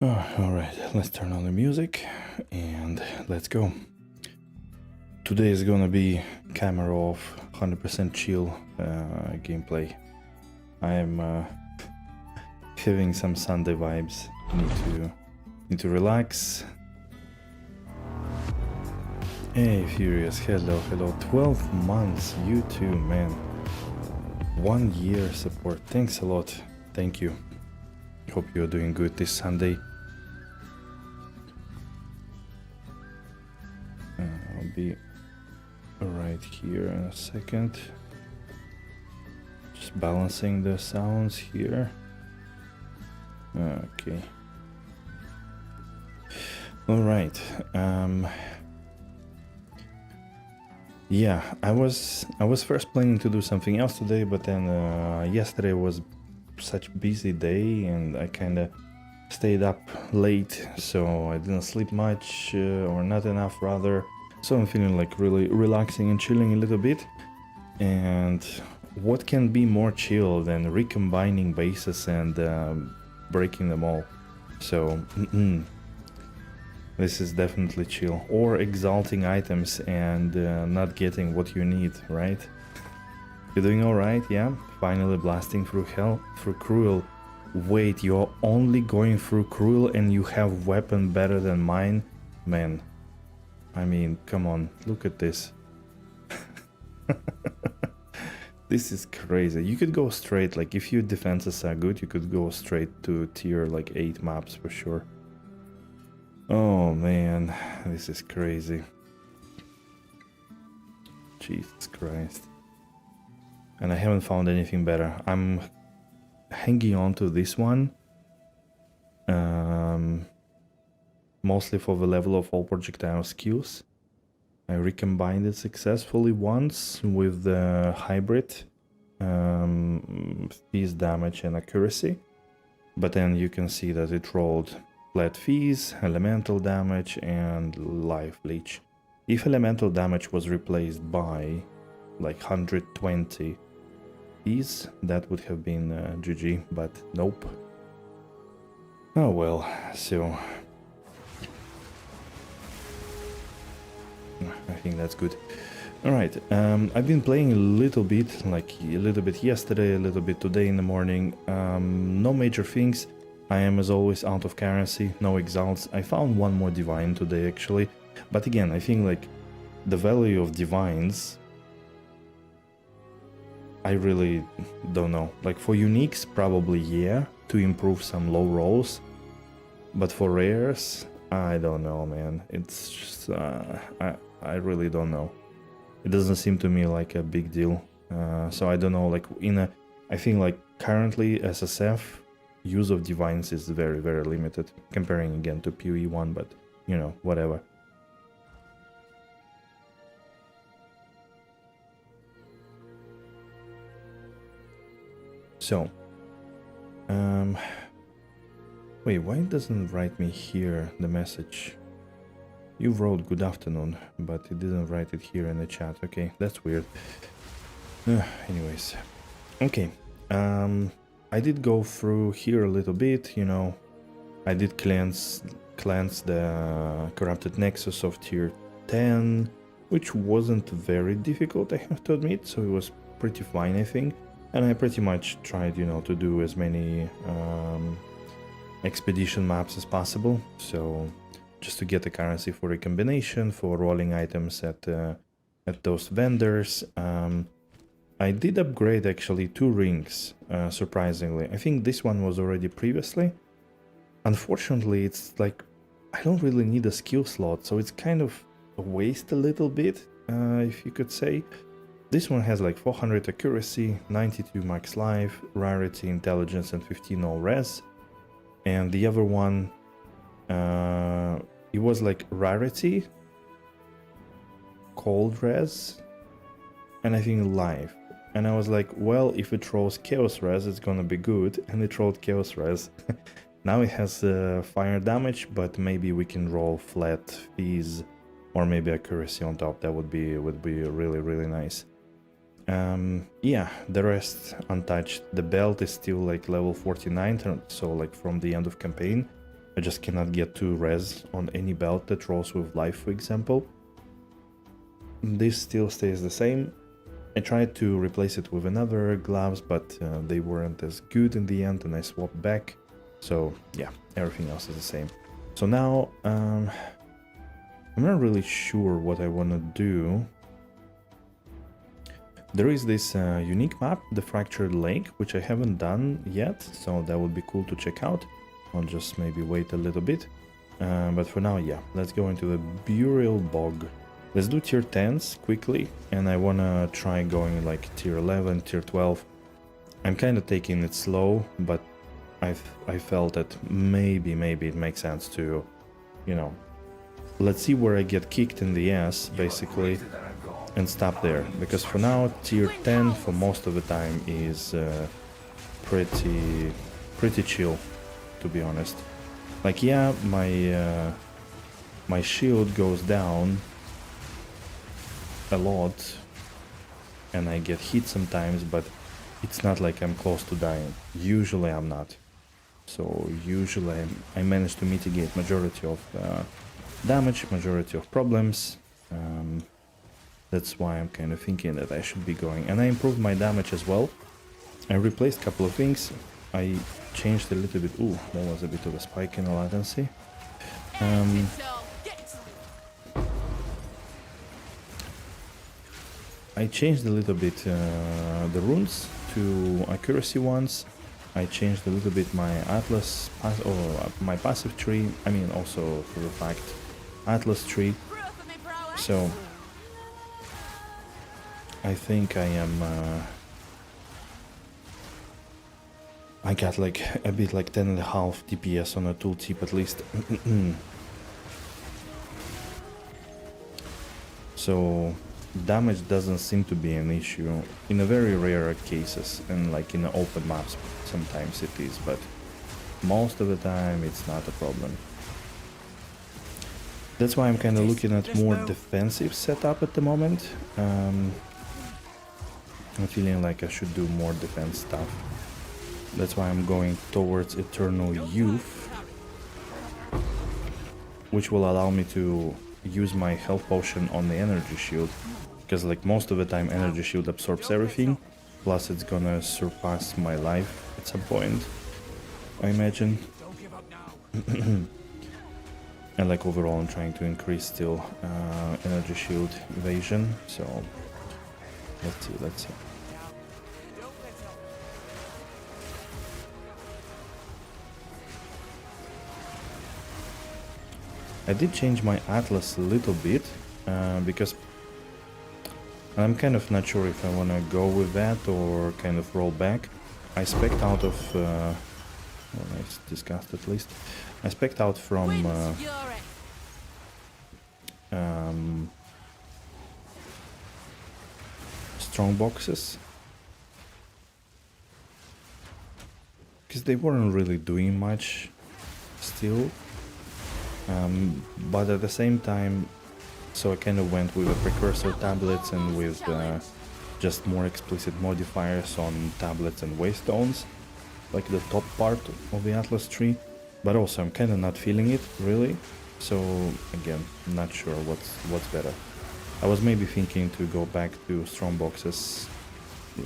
Alright, let's turn on the music and let's go. Today is gonna be camera off, 100% chill gameplay. I am having some Sunday vibes. Need to relax. Hey Furious, hello. 12 months, you too, man. 1 year support, thanks a lot. Thank you. Hope you're doing good this Sunday. I'll be right here in a second. Just balancing the sounds here. Okay. All right. Yeah, I was first planning to do something else today, but then yesterday was such a busy day and I kind of stayed up late, so I didn't sleep much or not enough rather. So I'm feeling like really relaxing and chilling a little bit. And what can be more chill than recombining bases and breaking them all? So this is definitely chill. Or exalting items and not getting what you need, right? You're doing alright, yeah? Finally blasting through hell, through Cruel. Wait, you're only going through Cruel and you have weapon better than mine? Man, I mean, come on, look at this. This is crazy. You could go straight, like if your defenses are good, you could go straight to tier like 8 maps for sure. Oh man, this is crazy. Jesus Christ. And I haven't found anything better. I'm hanging on to this one. Mostly for the level of all projectile skills. I recombined it successfully once with the hybrid phase damage and accuracy. But then you can see that it rolled flat phase, elemental damage and life leech. If elemental damage was replaced by like 120 phase, that would have been GG, but nope. Oh well, so I think that's good. Alright, I've been playing a little bit, like a little bit yesterday, a little bit today in the morning. No major things. I am as always out of currency, no exalts. I found one more divine today actually. But again, I think like the value of divines, I really don't know. Like for uniques, probably yeah, to improve some low rolls. But for rares, I don't know, man. It's just, I really don't know. It doesn't seem to me like a big deal. So I don't know, like I think like currently SSF, use of divines is very, very limited, comparing again to POE1, but you know, whatever. So, wait, why doesn't it write me here the message? You wrote good afternoon, but it didn't write it here in the chat. Okay, that's weird. Anyways, okay. I did go through here a little bit, you know. I did cleanse the corrupted nexus of tier 10, which wasn't very difficult, I have to admit, so it was pretty fine, I think. And I pretty much tried, you know, to do as many expedition maps as possible, so just to get the currency for recombination, for rolling items at those vendors. I did upgrade actually 2 rings, surprisingly. I think this one was already previously. Unfortunately, it's like, I don't really need a skill slot, so it's kind of a waste a little bit, if you could say. This one has like 400 accuracy, 92 max life, rarity, intelligence, and 15 all res. And the other one, it was like rarity, cold res, and I think life. And I was like, well, if it rolls chaos res, it's gonna be good, and it rolled chaos res. Now it has fire damage, but maybe we can roll flat phase or maybe accuracy on top. That would be really, really nice. Yeah, the rest untouched. The belt is still like level 49, so like from the end of campaign. I just cannot get 2 res on any belt that rolls with life, for example. This still stays the same. I tried to replace it with another gloves, but they weren't as good in the end, and I swapped back. So yeah, everything else is the same. So now I'm not really sure what I want to do. There is this unique map, the Fractured Lake, which I haven't done yet, so that would be cool to check out. I'll just maybe wait a little bit. But for now, yeah, let's go into the Burial Bog. Let's do tier 10s quickly, and I wanna try going like tier 11, tier 12. I'm kind of taking it slow, but I felt that maybe it makes sense to, you know, let's see where I get kicked in the ass, basically, and stop there. Because for now, tier 10 for most of the time is pretty chill, to be honest. Like, yeah, my shield goes down a lot and I get hit sometimes, but it's not like I'm close to dying. Usually I'm not. So usually I manage to mitigate majority of damage, majority of problems. That's why I'm kind of thinking that I should be going. And I improved my damage as well. I replaced a couple of things. I changed a little bit. Ooh, that was a bit of a spike in the latency. I changed a little bit the runes to accuracy ones. I changed a little bit my Atlas my passive tree. I mean, also for the fact Atlas tree. So I think I am. I got like a bit like 10.5 DPS on a tooltip at least. So damage doesn't seem to be an issue in a very rare cases, and like in open maps sometimes it is, but most of the time it's not a problem. That's why I'm kind of looking at more defensive setup at the moment. I'm feeling like I should do more defense stuff. That's why I'm going towards Eternal Youth, which will allow me to use my health potion on the energy shield, because like most of the time energy shield absorbs everything, plus it's gonna surpass my life at some point, I imagine. And like overall I'm trying to increase still energy shield evasion, so let's see. I did change my Atlas a little bit, because I'm kind of not sure if I want to go with that or kind of roll back. I spec'd out of, well, let's discuss at least. I spec'd out from strong boxes, because they weren't really doing much still. But at the same time, so I kind of went with the precursor tablets and with just more explicit modifiers on tablets and waystones, like the top part of the Atlas tree. But also I'm kind of not feeling it really, so again, not sure what's better. I was maybe thinking to go back to strong boxes,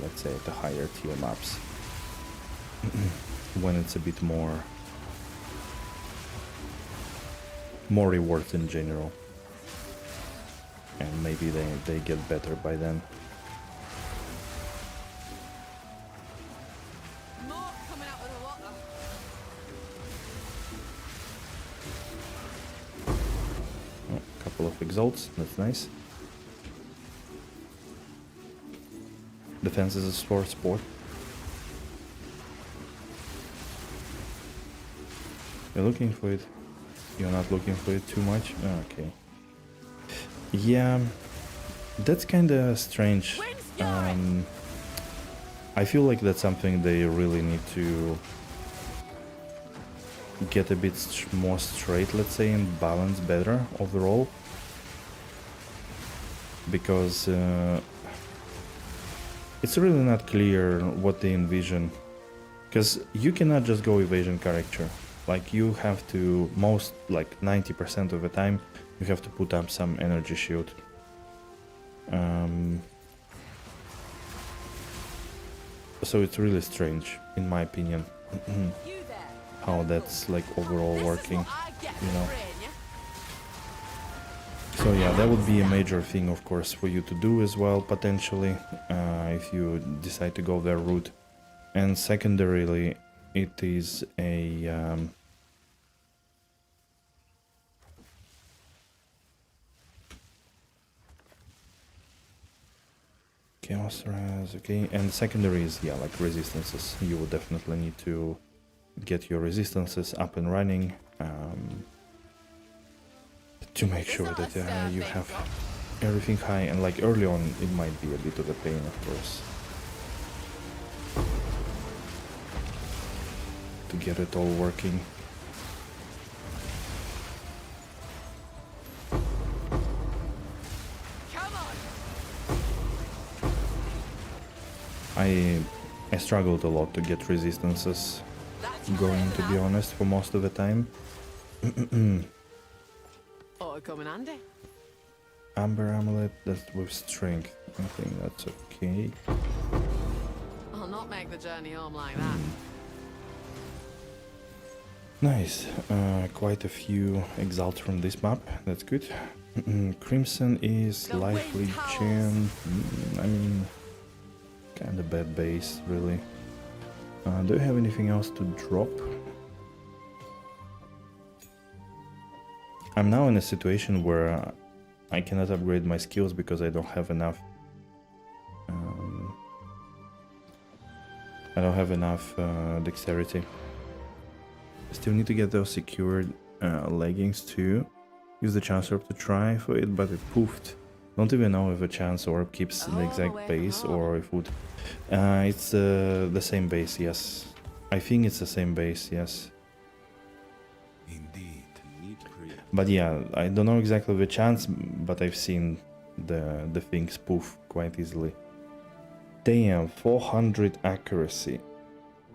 let's say at the higher tier maps, when it's a bit more rewards in general, and maybe they get better by then. Oh, a couple of exalts, that's nice. Defense is a sport. You're looking for it. You're not looking for it too much? Oh, okay. Yeah, that's kinda strange. I feel like that's something they really need to get a bit more straight, let's say, and balance better overall. Because it's really not clear what they envision. Because you cannot just go evasion character. Like you have to, most like 90% of the time, you have to put up some energy shield. So it's really strange, in my opinion, how that's like overall working, you know. So yeah, that would be a major thing, of course, for you to do as well, potentially, if you decide to go that route. And secondarily, it is a... Chaos Res, okay, and secondary is, yeah, like resistances. You would definitely need to get your resistances up and running to make sure that you have everything high, and like early on it might be a bit of a pain, of course, to get it all working. I struggled a lot to get resistances going, to be honest, for most of the time. Amber Amulet, that's with strength. I think that's okay. I'll not make the journey home like that. Nice. Quite a few exalts from this map. That's good. Crimson is lively chain. I mean, kind of bad base, really. Do you have anything else to drop? I'm now in a situation where I cannot upgrade my skills because I don't have enough. I don't have enough dexterity. Still need to get those secured leggings too. Use the chance orb to try for it, but it poofed. Don't even know if a chance orb keeps the exact base or if it would. It's the same base, yes. I think it's the same base, yes. Indeed. But yeah, I don't know exactly the chance, but I've seen the things poof quite easily. Damn, 400 accuracy.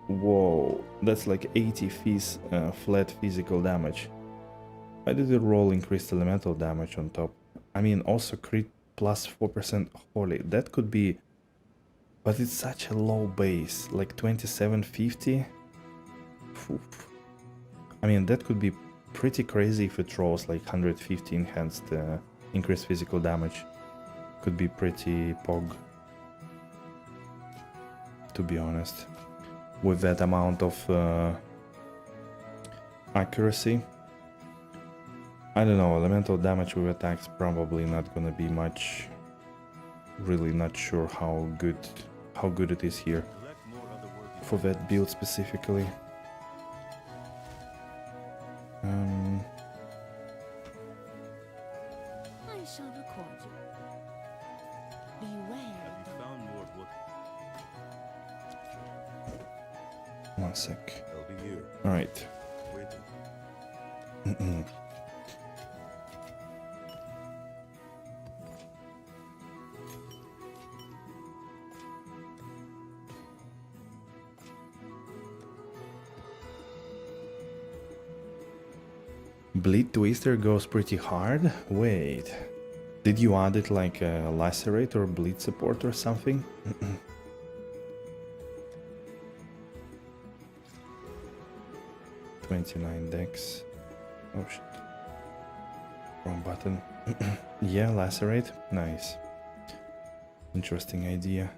Whoa, that's like 80 flat physical damage. Why did it roll increased elemental damage on top? I mean, also crit plus 4%. Holy, that could be... But it's such a low base, like 2750. Oof. I mean, that could be pretty crazy if it rolls like 150 enhanced increased physical damage. Could be pretty pog, to be honest. With that amount of accuracy. I don't know, elemental damage with attacks probably not gonna be much. Really not sure how good it is here for that build specifically. I shall record you. Beware. Have you found more wood? One sec. I'll be here. All right. Waiting. Bleed Twister goes pretty hard? Wait. Did you add it like a Lacerate or Bleed support or something? 29 dex. Oh shit. Wrong button. Yeah, Lacerate. Nice. Interesting idea.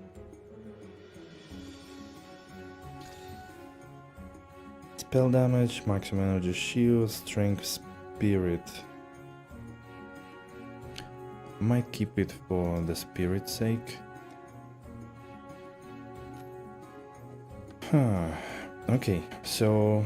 Spell damage, maximum energy shield, strength, spirit. Might keep it for the spirit's sake. Huh. Okay, so...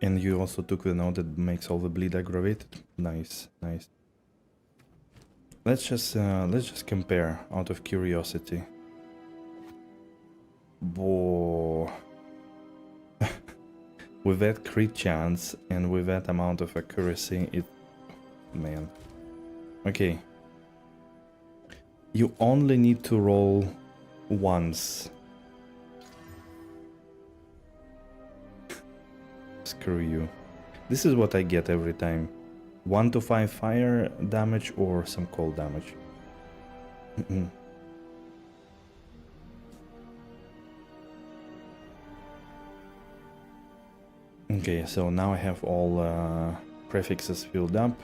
And you also took the note that makes all the bleed aggravated? Nice, nice. Let's just compare out of curiosity. Whoa. With that crit chance and with that amount of accuracy, it... Man. Okay. You only need to roll once. Screw you. This is what I get every time. 1 to 5 fire damage or some cold damage. Okay, so now I have all prefixes filled up.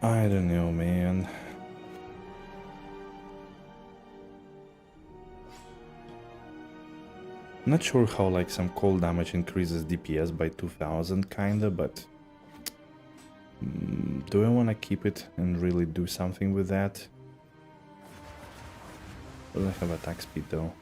I don't know, man. Not sure how like some cold damage increases DPS by 2000 kinda, but do I want to keep it and really do something with that? Doesn't have attack speed though.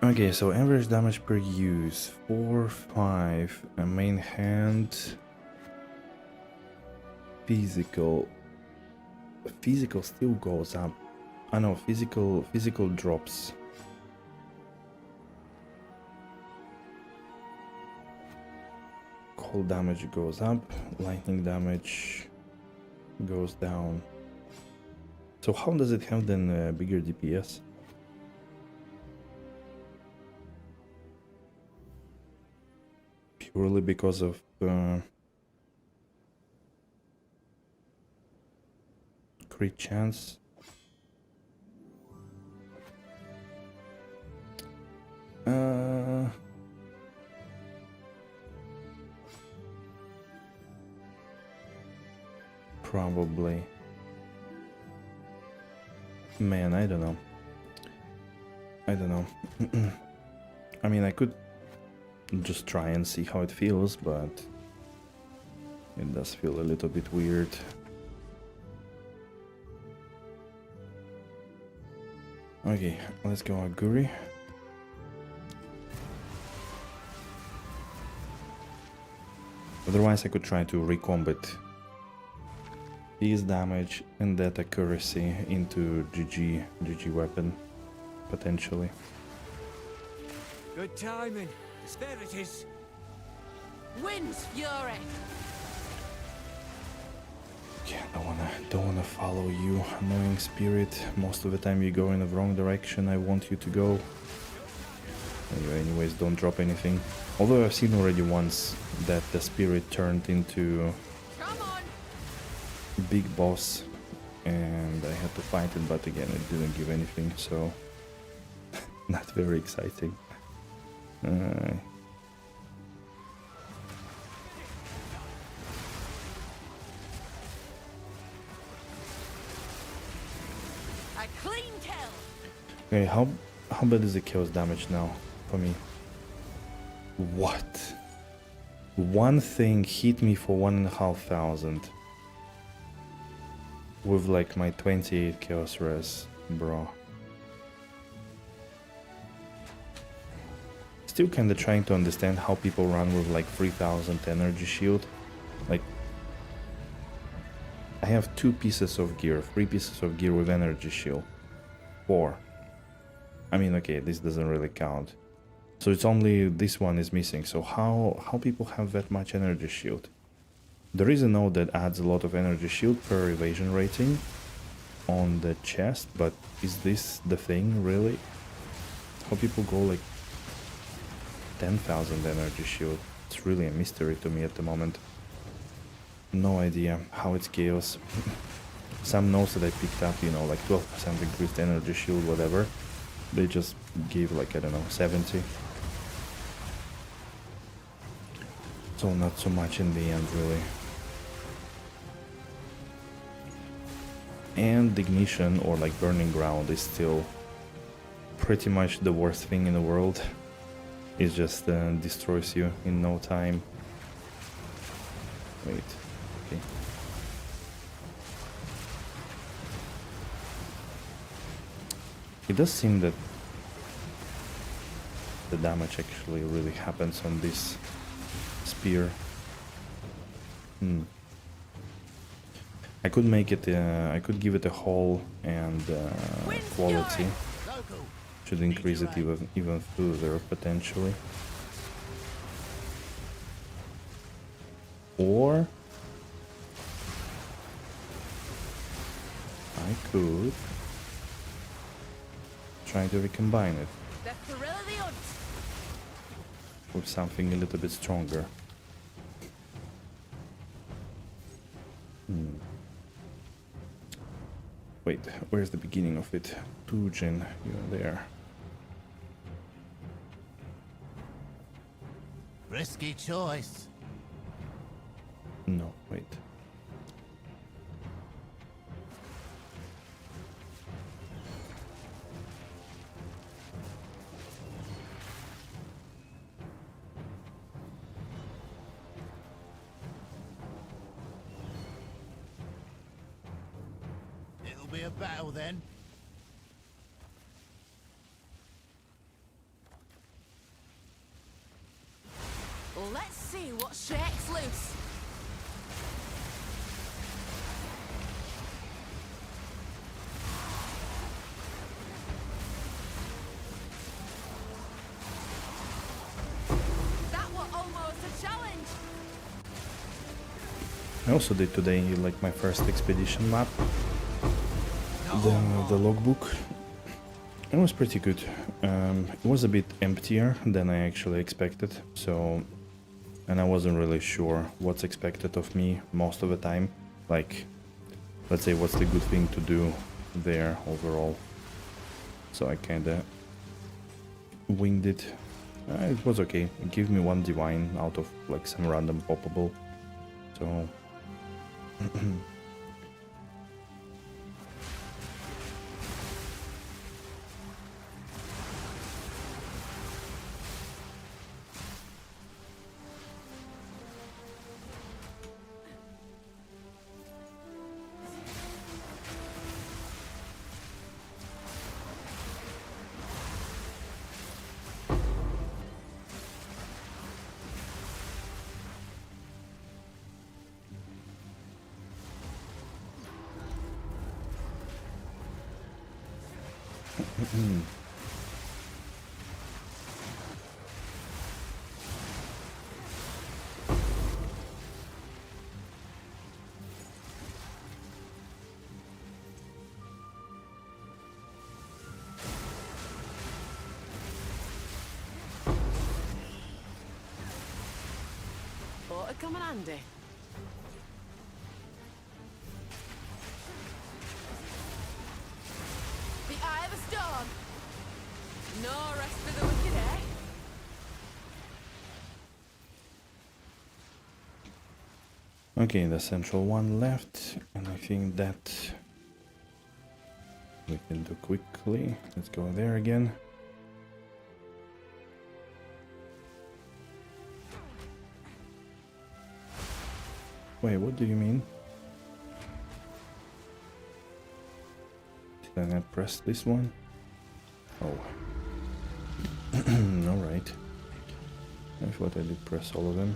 Okay, so average damage per use 4, 5, a main hand, physical still goes up. I know physical drops. Cold damage goes up, lightning damage goes down. So how does it have then bigger DPS? Purely because of crit chance. Probably. Man, I don't know. I mean, I could just try and see how it feels, but it does feel a little bit weird. Okay, let's go Aguri. Otherwise I could try to recombat this damage and that accuracy into GG weapon, potentially. Good timing. There it is. Wind's fury. Yeah, don't wanna follow you, annoying spirit. Most of the time you go in the wrong direction I want you to go. Anyways, don't drop anything. Although I've seen already once that the spirit turned into big boss and I had to fight it, but again it didn't give anything, so not very exciting. A clean kill. Okay, how bad is the chaos damage now for me? What? One thing hit me for 1,500 with like my 28 chaos res, bro. Still kinda trying to understand how people run with like 3000 energy shield. Like, I have 2 pieces of gear, 3 pieces of gear with energy shield. 4. I mean, okay, this doesn't really count. So it's only this one is missing. So how people have that much energy shield? There is a node that adds a lot of energy shield per evasion rating on the chest, but is this the thing really? How people go like 10,000 energy shield? It's really a mystery to me at the moment. No idea how it's chaos. Some nodes that I picked up, you know, like 12% increased energy shield, whatever. They just gave like, I don't know, 70. So not so much in the end, really. And ignition or like burning ground is still pretty much the worst thing in the world. It just destroys you in no time. Wait, okay. It does seem that the damage actually really happens on this spear. I could make it, I could give it a haul and quality. Local. Should increase it even further, potentially. Or I could try to recombine it The thrill of the hunt. with something a little bit stronger. Wait, where's the beginning of it? Pujin, you're there. Risky choice. No, wait. It'll be a battle then. Let's see what shakes loose. That was almost a challenge. I also did today like my first expedition map. The logbook. It was pretty good. It was a bit emptier than I actually expected, so, and I wasn't really sure what's expected of me most of the time. Like, let's say what's the good thing to do there overall. So I kinda winged it. It was okay. It gave me one divine out of like some random poppable. So Ought to come in handy. The eye of the storm. No rest for the wicked, eh? okay, the central one left, and I think that we can do quickly. Let's go there again. Wait, what do you mean? Did I not press this one? Oh. Alright. I thought I did press all of them.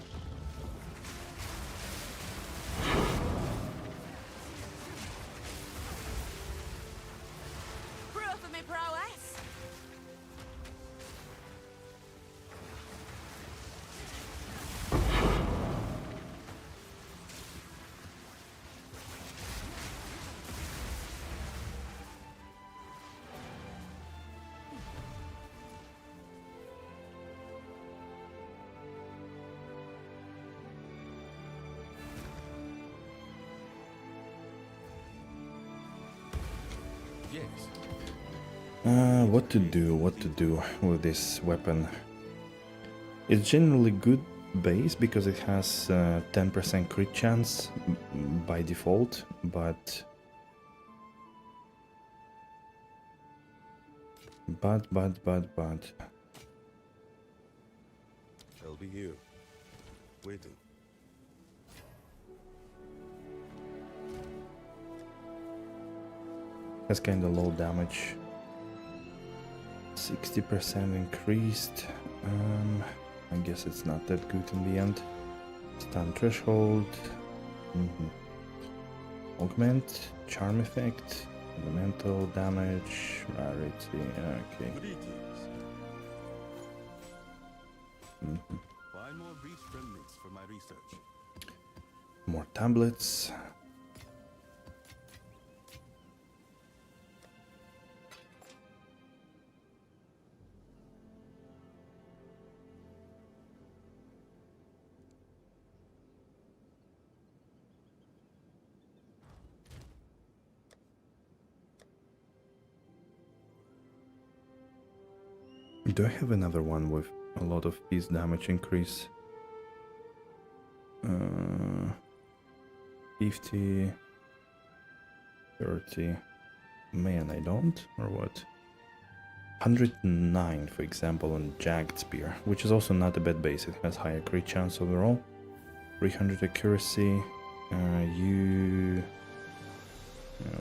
Proof of me prowess. Yes. What to do with this weapon? It's generally good base because it has 10% crit chance by default, but I'll be here. Waiting. has kind of low damage. 60% increased. I guess it's not that good in the end. Stun threshold. Augment, charm effect, elemental damage, rarity. Okay. Greetings. Mhm. Find more beast remnants for my research. More tablets. Do I have another one with a lot of piece damage increase? 50, 30. Man, I don't, or what? 109, for example, on Jagged Spear, which is also not a bad base. It has higher crit chance overall. 300 accuracy.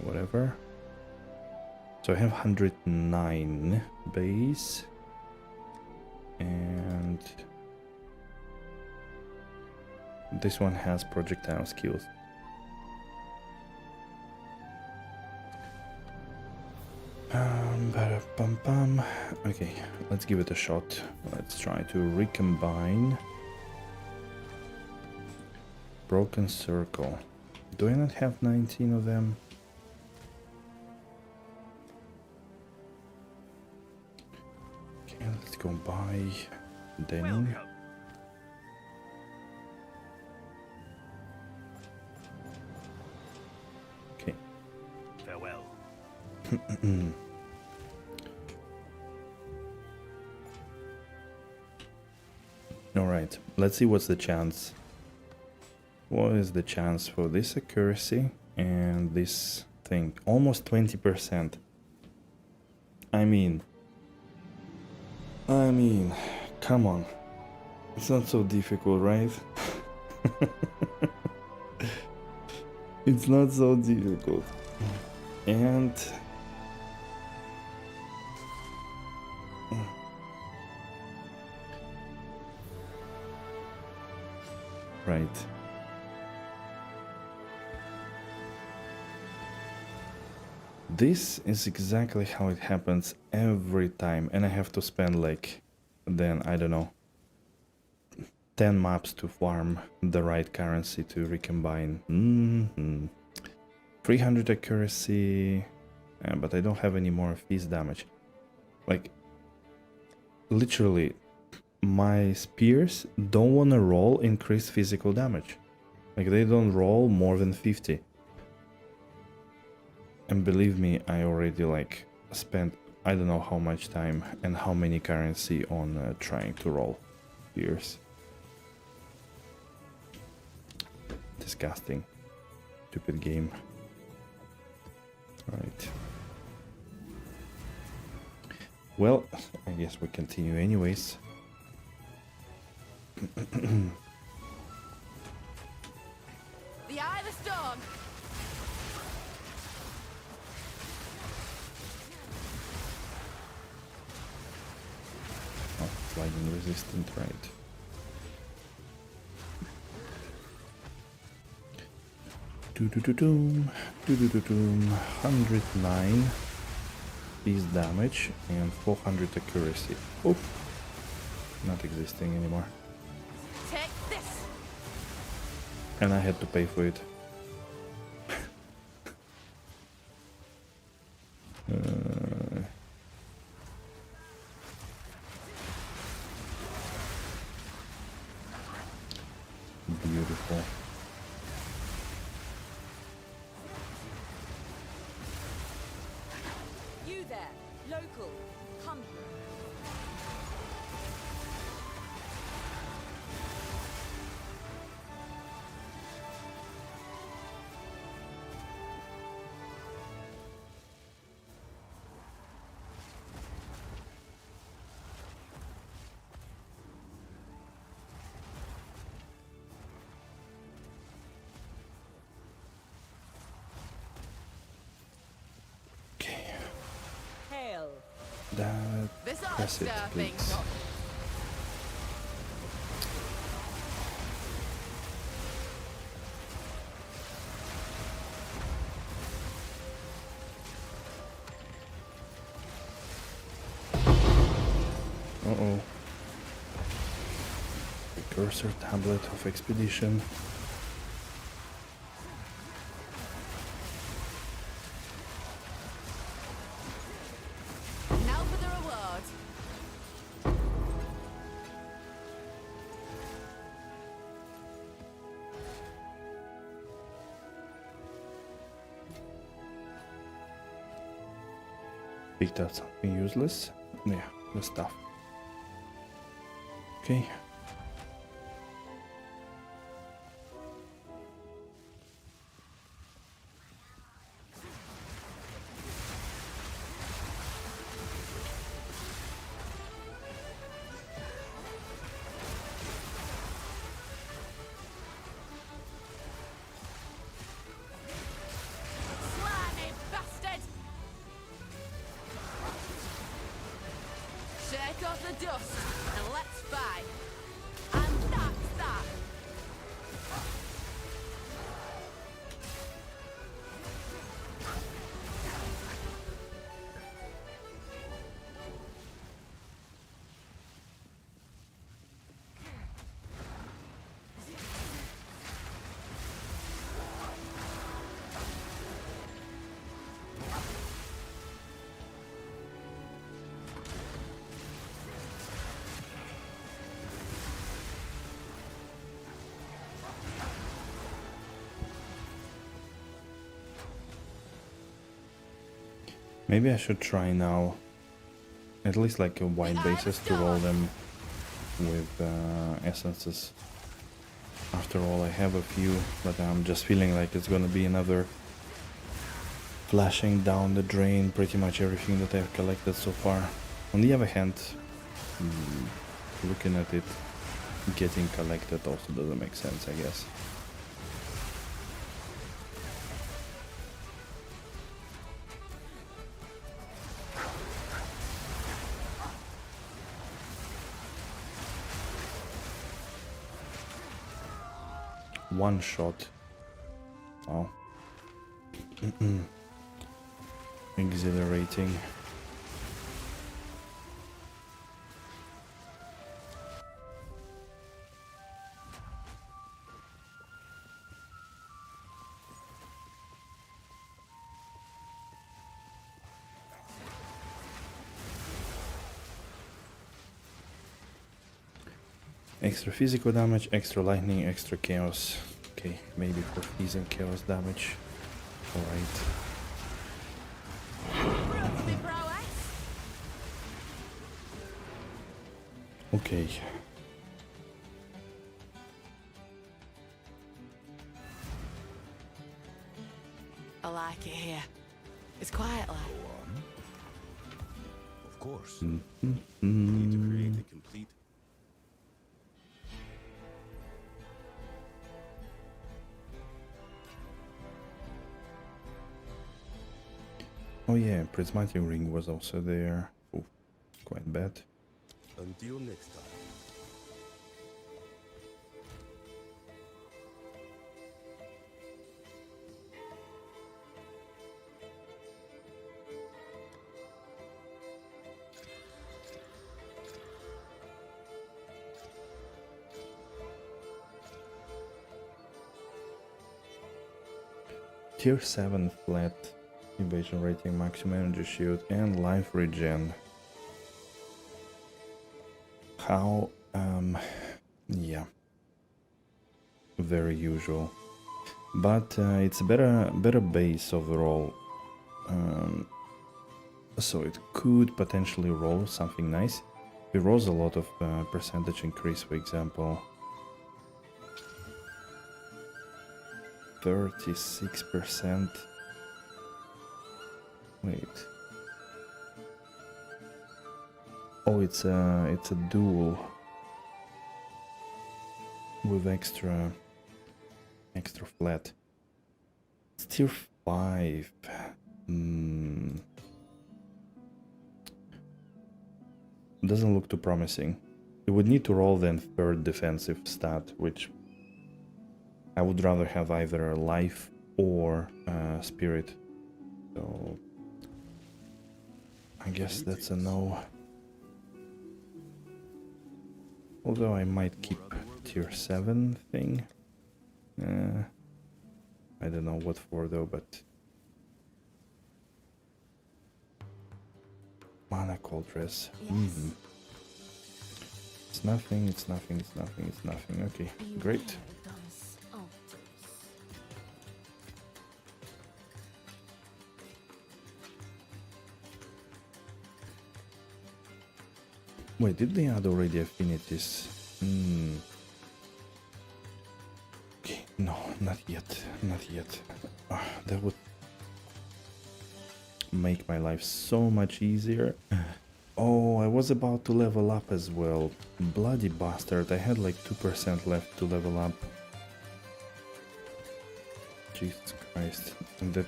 Whatever. So I have 109 base. And this one has projectile skills. Ba-da-bum-bum. Okay, let's give it a shot. Let's try to recombine. Broken Circle. Do I not have 19 of them? Okay, let's go buy Denning. Okay. Farewell. Alright, let's see what's the chance. What is the chance for this accuracy and this thing? Almost 20%. I mean, come on. It's not so difficult, right? It's not so difficult. And right. This is exactly how it happens every time, and I have to spend like, then I don't know, 10 maps to farm the right currency to recombine. 300 accuracy, but I don't have any more feast damage. Like, literally, my spears don't want to roll increased physical damage. Like, they don't roll more than 50. And believe me, I already like spent I don't know how much time and how many currency on trying to roll spears. Disgusting. Stupid game. Alright. Well, I guess we continue anyways. The eye of the storm. Oh, it's lightning resistant, right. Doo-doo-doo-doom, doo-doo-doo-doom, 109 piece damage and 400 accuracy. Oof, not existing anymore. Take this. And I had to pay for it. Beautiful. You there, local, come. Okay, Hail. that This press it, Artstar thing please. got Uh-oh. Precursor tablet of expedition. Now for the reward. Picked out something useless. Yeah, the stuff. Okay. Slimy bastard! Shake off the dust and let's fight. And that's that. Maybe I should try now, at least like a white basis, to roll them with essences. After all, I have a few, but I'm just feeling like it's gonna be another flashing down the drain pretty much everything that I've collected so far. On the other hand, looking at it, getting collected also doesn't make sense, I guess. One shot. Wow. Exhilarating. Extra physical damage, extra lightning, extra chaos. Okay, maybe for phys and chaos damage. Alright. Rusty prowess. Okay. I like it here. It's quiet like. Of course. Mm-hmm. Need to create a complete. Oh yeah, prismatic ring was also there. Oh, quite bad. Until next time. Tier 7 flat. Evasion rating, maximum energy shield, and life regen. How? Yeah. Very usual. But it's a better base overall. So it could potentially roll something nice. It rolls a lot of percentage increase, for example. 36%. Wait. Oh, it's a duel with extra flat. It's tier 5. Doesn't look too promising. It would need to roll then third defensive stat, which I would rather have either life or spirit. So I guess that's a no. Although I might keep tier 7 thing. I don't know what for though, but... Mana Huntress. Yes. It's nothing, it's nothing, it's nothing, it's nothing. Okay, great. Beware those altars. Wait, did they add already affinities? Okay, no, not yet, not yet. That would make my life so much easier. Oh, I was about to level up as well. Bloody bastard, I had like 2% left to level up. Jesus Christ. And that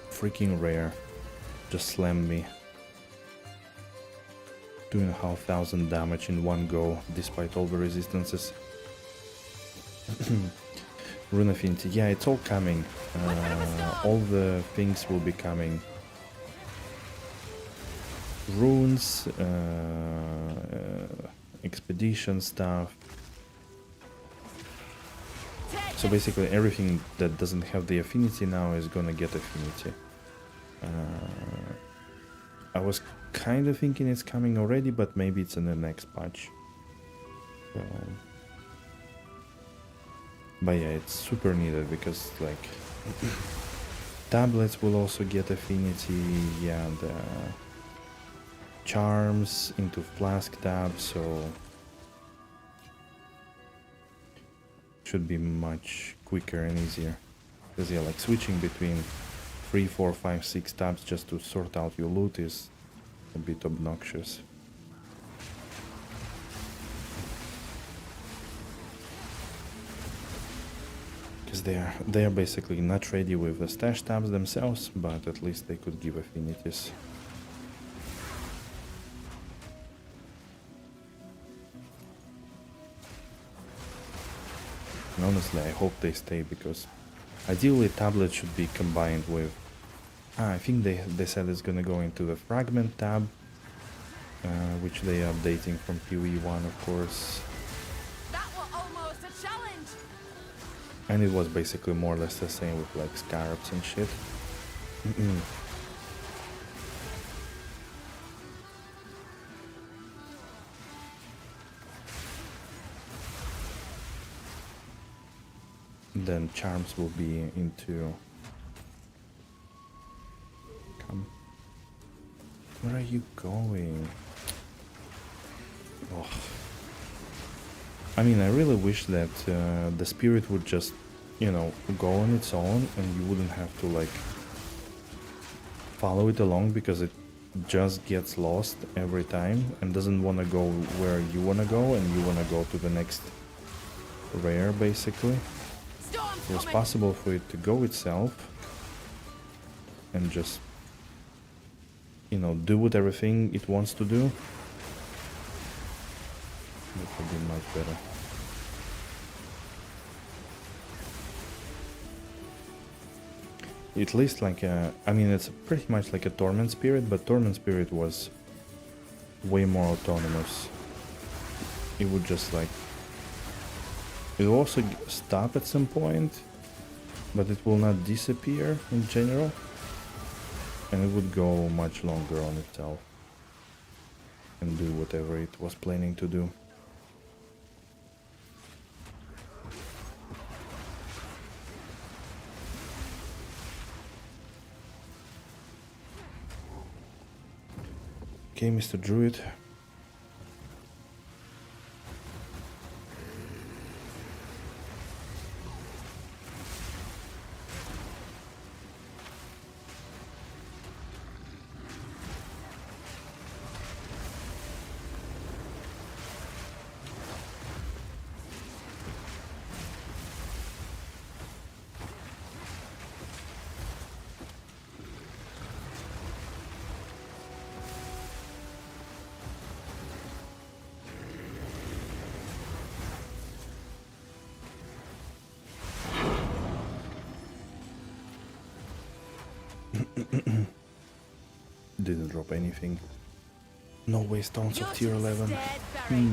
freaking rare just slammed me. 2,500 damage in one go, despite all the resistances. Rune Affinity, yeah, it's all coming. All the things will be coming. Runes, expedition stuff. So basically everything that doesn't have the affinity now is gonna get affinity. I was kind of thinking it's coming already, but maybe it's in the next patch. So, but yeah, it's super needed because like tablets will also get affinity, yeah, the charms into flask tab, so should be much quicker and easier. Because yeah, like switching between 3, 4, 5, 6 tabs just to sort out your loot is a bit obnoxious. Because they are basically not ready with the stash tabs themselves, but at least they could give affinities. And honestly, I hope they stay, because ideally tablet should be combined with... I think they said it's gonna go into the fragment tab, which they are updating from POE1, of course. That was almost a challenge. And it was basically more or less the same with like scarabs and shit. Then charms will be into... Come. Where are you going? Oh. I mean, I really wish that the spirit would just, you know, go on its own and you wouldn't have to like follow it along, because it just gets lost every time and doesn't want to go where you want to go, and you want to go to the next rare basically. Storm's It was coming. possible for it to go itself and just, you know, do what everything it wants to do. That would be much better. At least like I mean, it's pretty much like a Torment Spirit, but Torment Spirit was way more autonomous. It would just like... It will also stop at some point, but it will not disappear in general. And it would go much longer on itself and do whatever it was planning to do. Okay, Mr. Druid. Didn't drop anything. No way, stones of tier 11. Dead buried.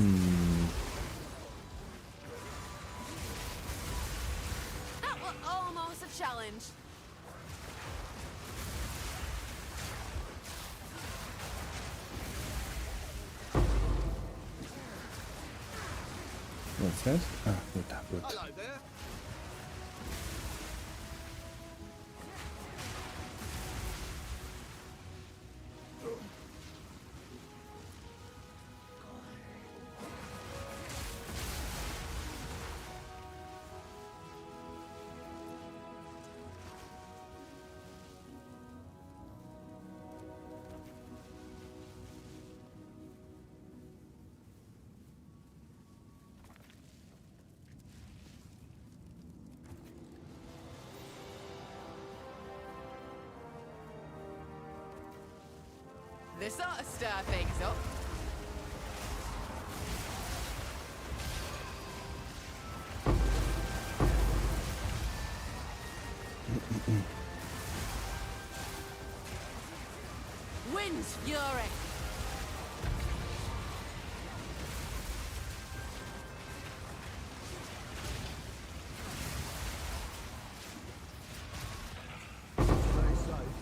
What's that? Ah, good, good. Hello there. This ought to stir things up. Wind's fury. Stay safe.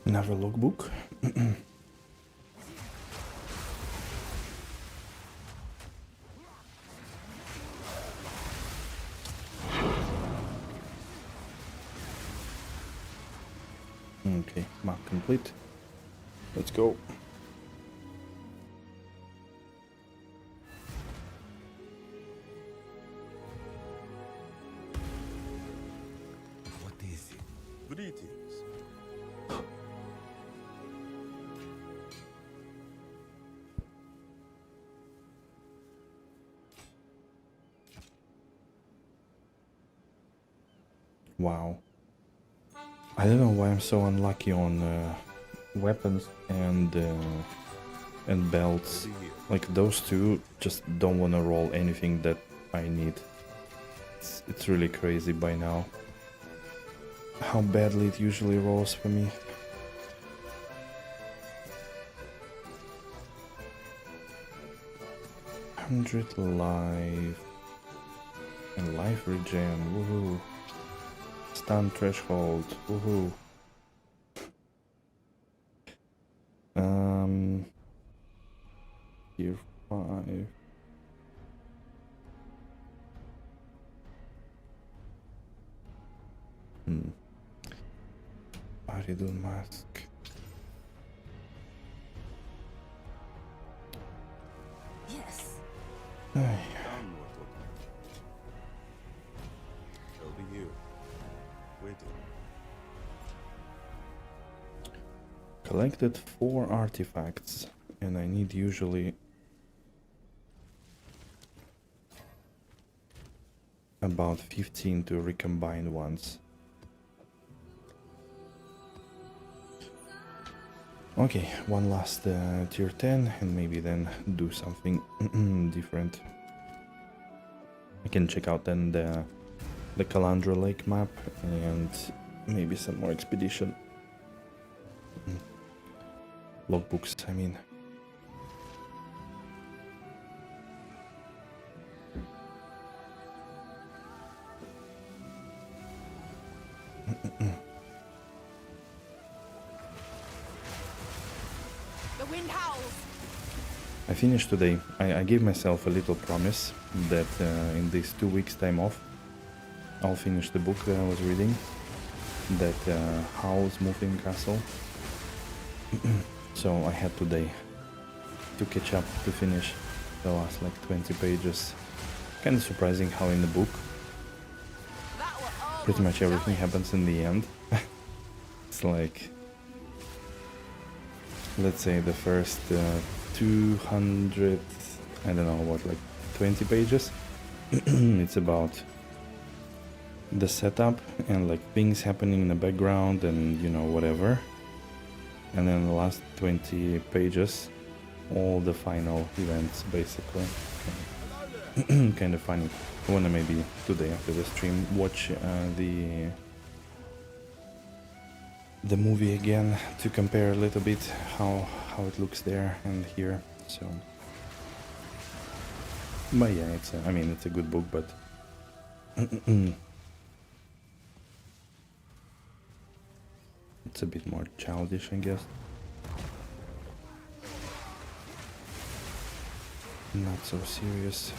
Another logbook. Okay, map complete. Let's go. What is it? Greetings. Wow. I don't know why I'm so unlucky on weapons and belts. Over here. Like those two just don't want to roll anything that I need. It's really crazy by now. How badly it usually rolls for me. $100 life and life regen. Woohoo! Stun threshold. Woohoo! Tier 5. Aridul mask. Yes. Down, mortal. Over here. Waiting. Collected 4 artifacts, and I need usually about 15 to recombine ones. Okay, one last tier 10 and maybe then do something different. I can check out then the Calandra Lake map and maybe some more expedition. Logbooks, I mean. The wind howls. I finished today. I gave myself a little promise that in these 2 weeks time off, I'll finish the book that I was reading, that Howl's Moving Castle. So I had today to catch up, to finish the last like 20 pages. Kind of surprising how in the book That were all pretty much everything happens in the end. It's like, let's say the first 200, I don't know what, like 20 pages. It's about the setup and like things happening in the background and you know whatever. And then the last 20 pages, all the final events basically. Kind of funny. I wanna maybe today after the stream watch the the movie again to compare a little bit how it looks there and here. So, but yeah, I mean it's a good book, but it's a bit more childish, I guess. Not so serious.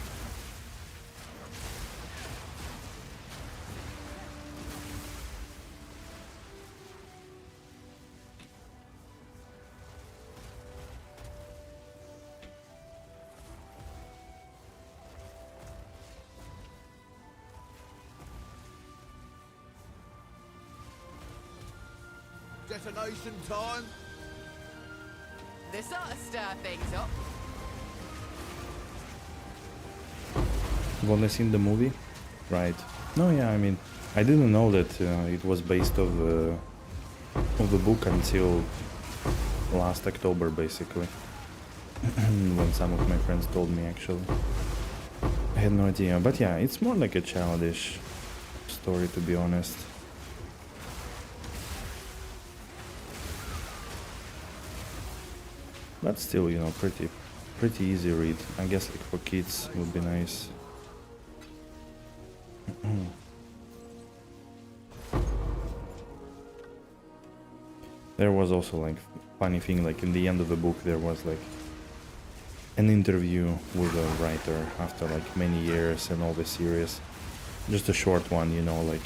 Detonation time. This ought to stir things up. You've only seen the movie? Right. No, yeah, I mean, I didn't know that it was based of the book until last October, basically. When some of my friends told me, actually. I had no idea. But yeah, it's more like a childish story, to be honest. But still, you know, pretty easy read. I guess like for kids would be nice. There was also like funny thing, like in the end of the book there was like an interview with a writer after like many years and all the series. Just a short one, you know, like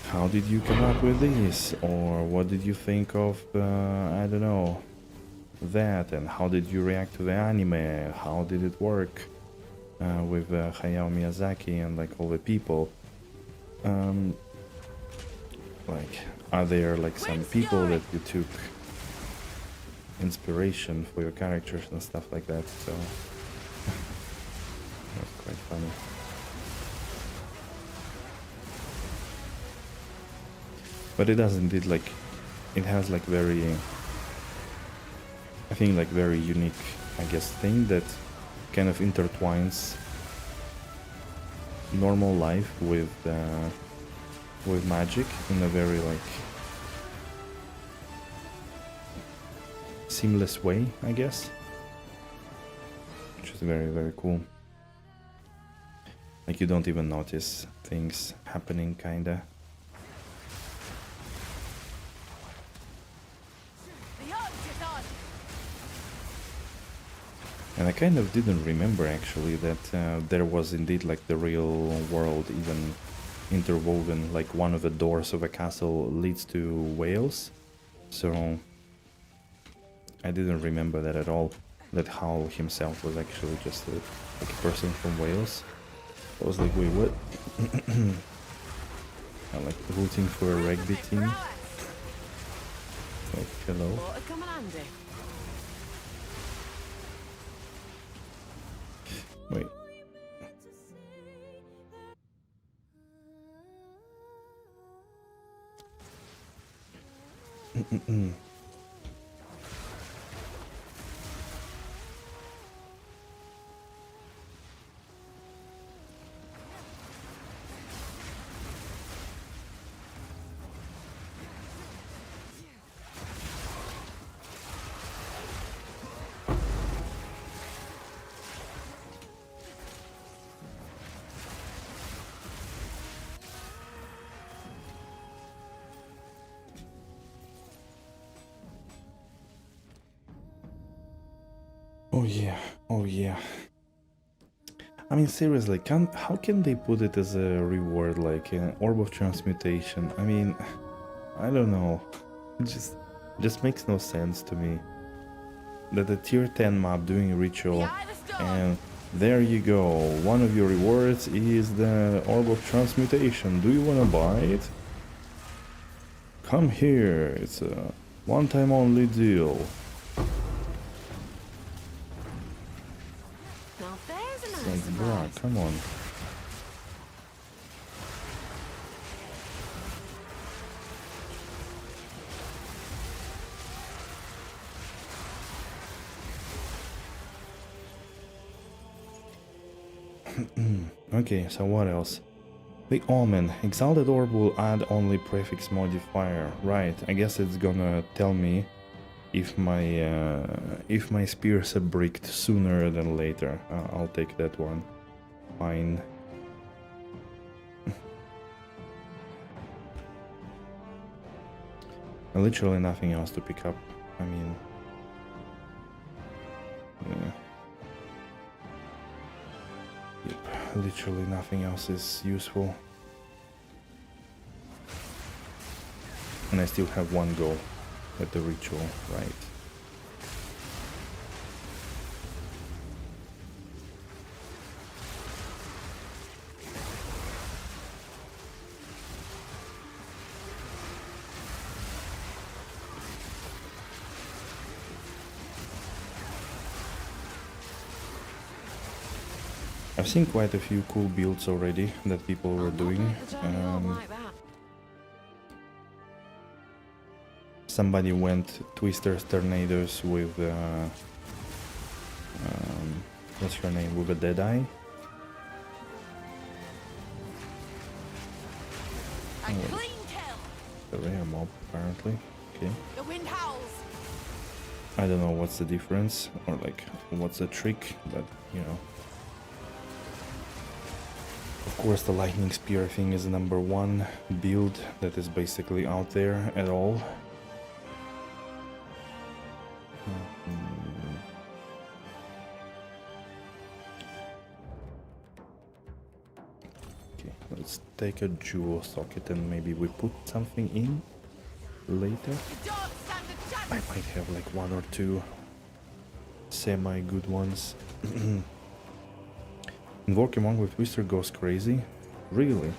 how did you come up with this, or what did you think of I don't know, that, and how did you react to the anime, how did it work with Hayao Miyazaki and like all the people. Like, are there like some people that you took inspiration for your characters and stuff like that? So that's quite funny. But it does indeed, like, it has like very, I think like very unique, I guess, thing that kind of intertwines normal life with magic in a very like seamless way, I guess, which is very, very cool. Like you don't even notice things happening, kinda. And I kind of didn't remember actually that there was indeed like the real world even interwoven, like one of the doors of a castle leads to Wales. So I didn't remember that at all, that Hal himself was actually just like a person from Wales. I was like, wait, what? I'm like rooting for a rugby team. Like, hello. Wait. Oh yeah. I mean, seriously, how can they put it as a reward, like an orb of transmutation? I mean, I don't know. It just makes no sense to me. That the tier 10 map doing ritual, and there you go. One of your rewards is the orb of transmutation. Do you wanna buy it? Come here. It's a one-time only deal. Like, bruh, come on. Okay, so what else? The Omen. Exalted Orb will add only prefix modifier. Right, I guess it's gonna tell me if my spears are bricked sooner than later. I'll take that one. Fine. Literally nothing else to pick up. I mean... yeah. Yep, literally nothing else is useful. And I still have one go at the ritual, right? I've seen quite a few cool builds already that people were doing. Somebody went Twisters Tornadoes with what's her name? With a Deadeye. A clean kill. The rare mob, apparently. Okay. The wind howls. I don't know what's the difference or like what's the trick, but you know. Of course, the lightning spear thing is the #1 build that is basically out there at all. Okay, let's take a jewel socket and maybe we put something in later. You don't stand a chance. I might have like 1 or 2 semi-good ones. Invoke Monk with Twister goes crazy. Really?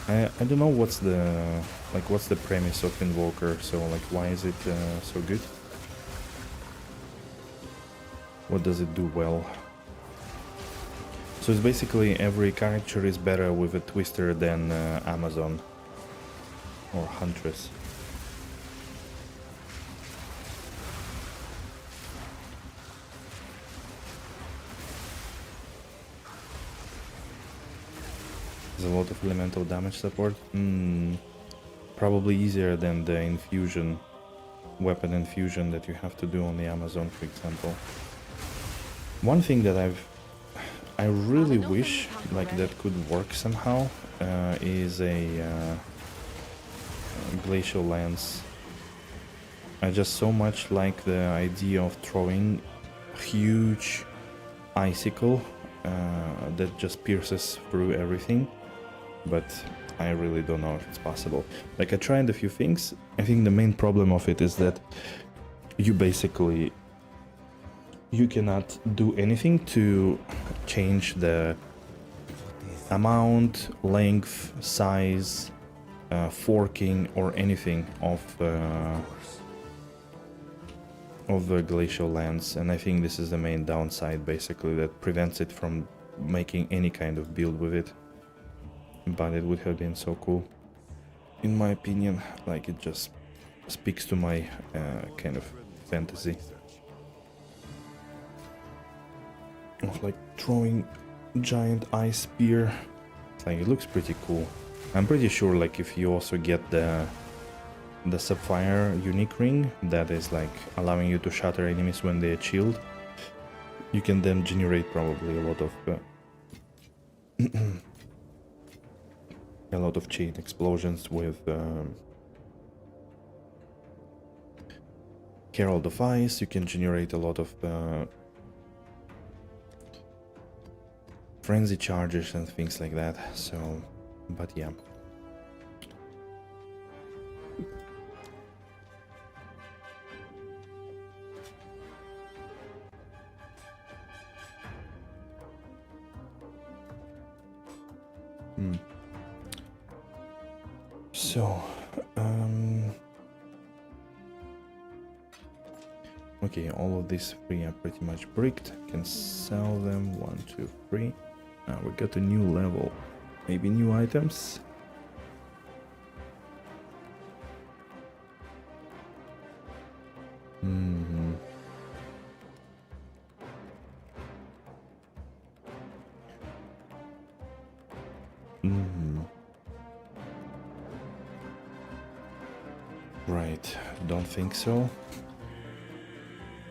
I don't know what's the premise of Invoker, so like why is it so good? What does it do well? So it's basically every character is better with a Twister than Amazon or Huntress. A lot of elemental damage support. Probably easier than the infusion, weapon infusion that you have to do on the Amazon, for example. One thing that I really wish like that could work somehow is a glacial lance. I just so much like the idea of throwing a huge icicle that just pierces through everything. But I really don't know if it's possible. Like I tried a few things. I think the main problem of it is that you cannot do anything to change the amount, length, size, forking or anything of the glacial lance, and I think this is the main downside basically that prevents it from making any kind of build with it. But it would have been so cool, in my opinion. Like it just speaks to my kind of fantasy of like throwing giant ice spear. Like it looks pretty cool. I'm pretty sure like if you also get the sapphire unique ring that is like allowing you to shatter enemies when they are chilled, you can then generate probably a lot of chain explosions with Herald of Ice. You can generate a lot of frenzy charges and things like that. So, but yeah. So, okay, all of these 3 are pretty much bricked. Can sell them. 1, 2, 3. We got a new level. Maybe new items. Right, don't think so.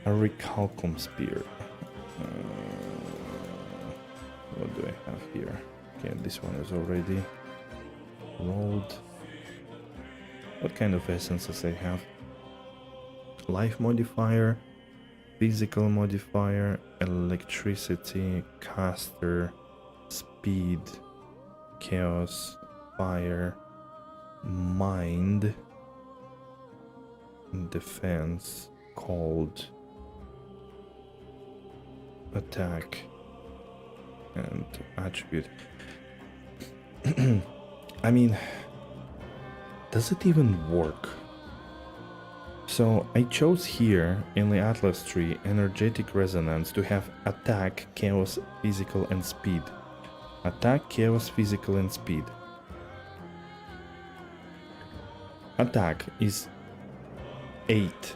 A recalcum spear. What do I have here? Okay, this one is already rolled. What kind of essences I have? Life modifier, physical modifier, electricity, caster, speed, chaos, fire, mind, defense, cold, attack, and attribute. I mean, does it even work? So I chose here in the Atlas tree energetic resonance to have attack, chaos, physical, and speed. Attack, chaos, physical, and speed. Attack is 8.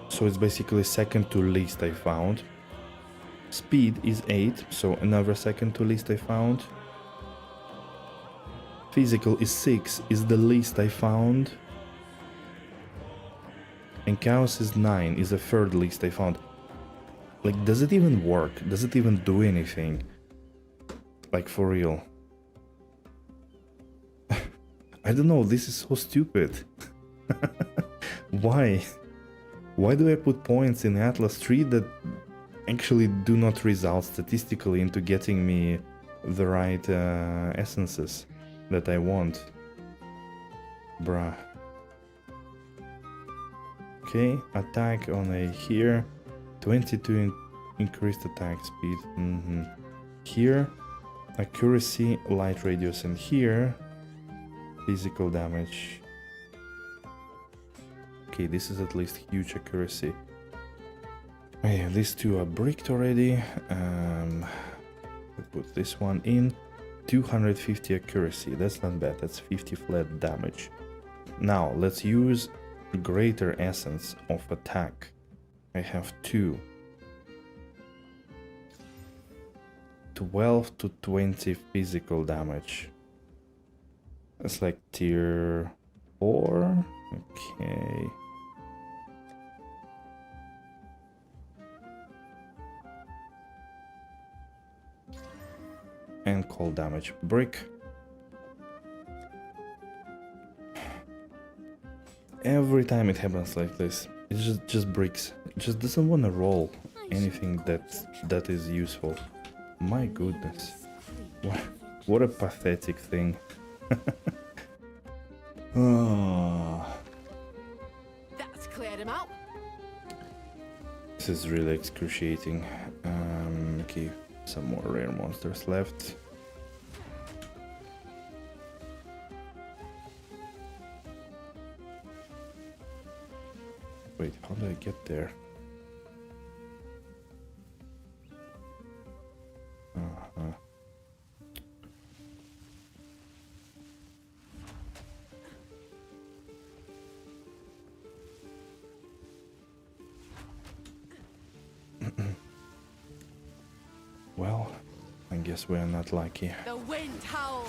So it's basically second to least I found. Speed is 8, so another second to least I found. Physical is 6, is the least I found. And chaos is 9, is the third least I found. Like, does it even work? Does it even do anything? Like, for real. I don't know, this is so stupid. Why? Why do I put points in Atlas 3 that actually do not result statistically into getting me the right essences that I want? Bruh. Okay, attack on a here, 22 increased attack speed. Here, accuracy, light radius, and here, physical damage. Okay, this is at least huge accuracy. Okay, these two are bricked already. We'll put this one in. 250 accuracy, that's not bad, that's 50 flat damage. Now, let's use greater essence of attack. I have 2. 12 to 20 physical damage. That's like tier 4. Okay. And cold damage. Brick. Every time it happens like this, it just breaks. It just doesn't want to roll anything that is useful. My goodness, what a pathetic thing. That's cleared him out. This is really excruciating. Okay, some more rare monsters left. Wait, how do I get there? Well, I guess we're not lucky. The wind howls.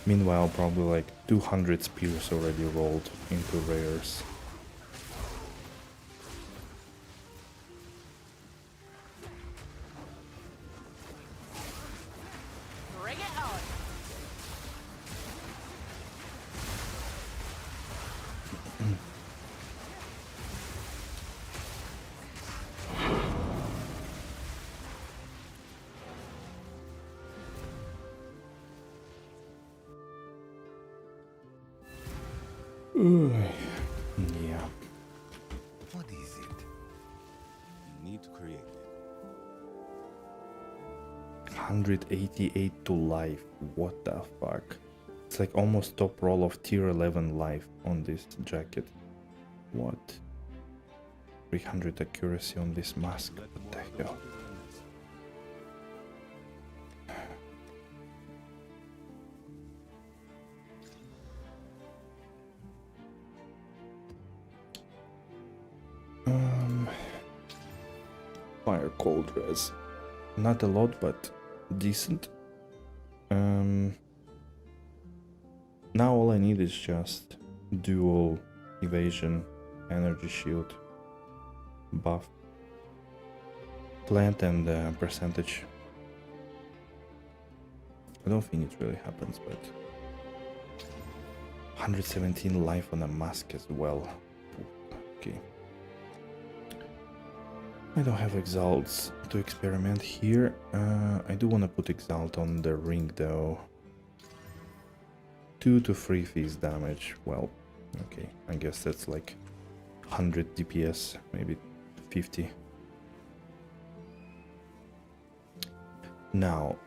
Meanwhile, probably like 200 spears already rolled into rares. Bring it on. Yeah. What is it? You need to create it. 188 to life. What the fuck? It's like almost top roll of tier 11 life on this jacket. What? 300 accuracy on this mask. What the hell? Fire cold res. Not a lot, but decent. Now all I need is just dual evasion, energy shield, buff, plant, and percentage. I don't think it really happens, but 117 life on a mask as well. Okay. I don't have exalts to experiment here. I do want to put exalt on the ring though. 2 to 3 fees damage. Well, okay, I guess that's like 100 DPS, maybe 50. Now,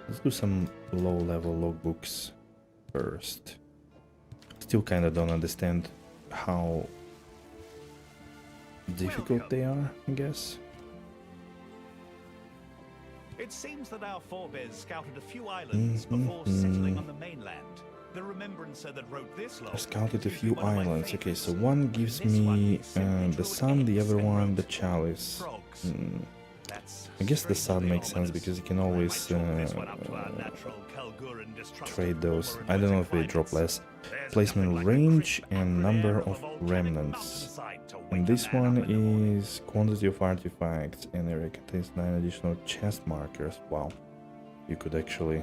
let's do some low-level logbooks first. Still kind of don't understand how difficult they are, I guess. It seems that our forebears scouted a few islands before settling on the mainland. The remembrancer that wrote this log I scouted a used few one of my islands. Okay, favorites. so one gives This one me is simply the drew sun, an the X other and one wrote the chalice. frogs. That's I guess the sun strangely makes sense ominous. because you can I might always chalk this one up to our natural Kalguran distrust of trade those. warmer I don't know and if they wetter drop climates. less. There's Placement nothing like a range crisp, and acrid number air of a volcanic remnants. mountainside to And wake a this man one up in the morning. is quantity of artifacts, and it contains 9 additional chest markers. Wow, you could actually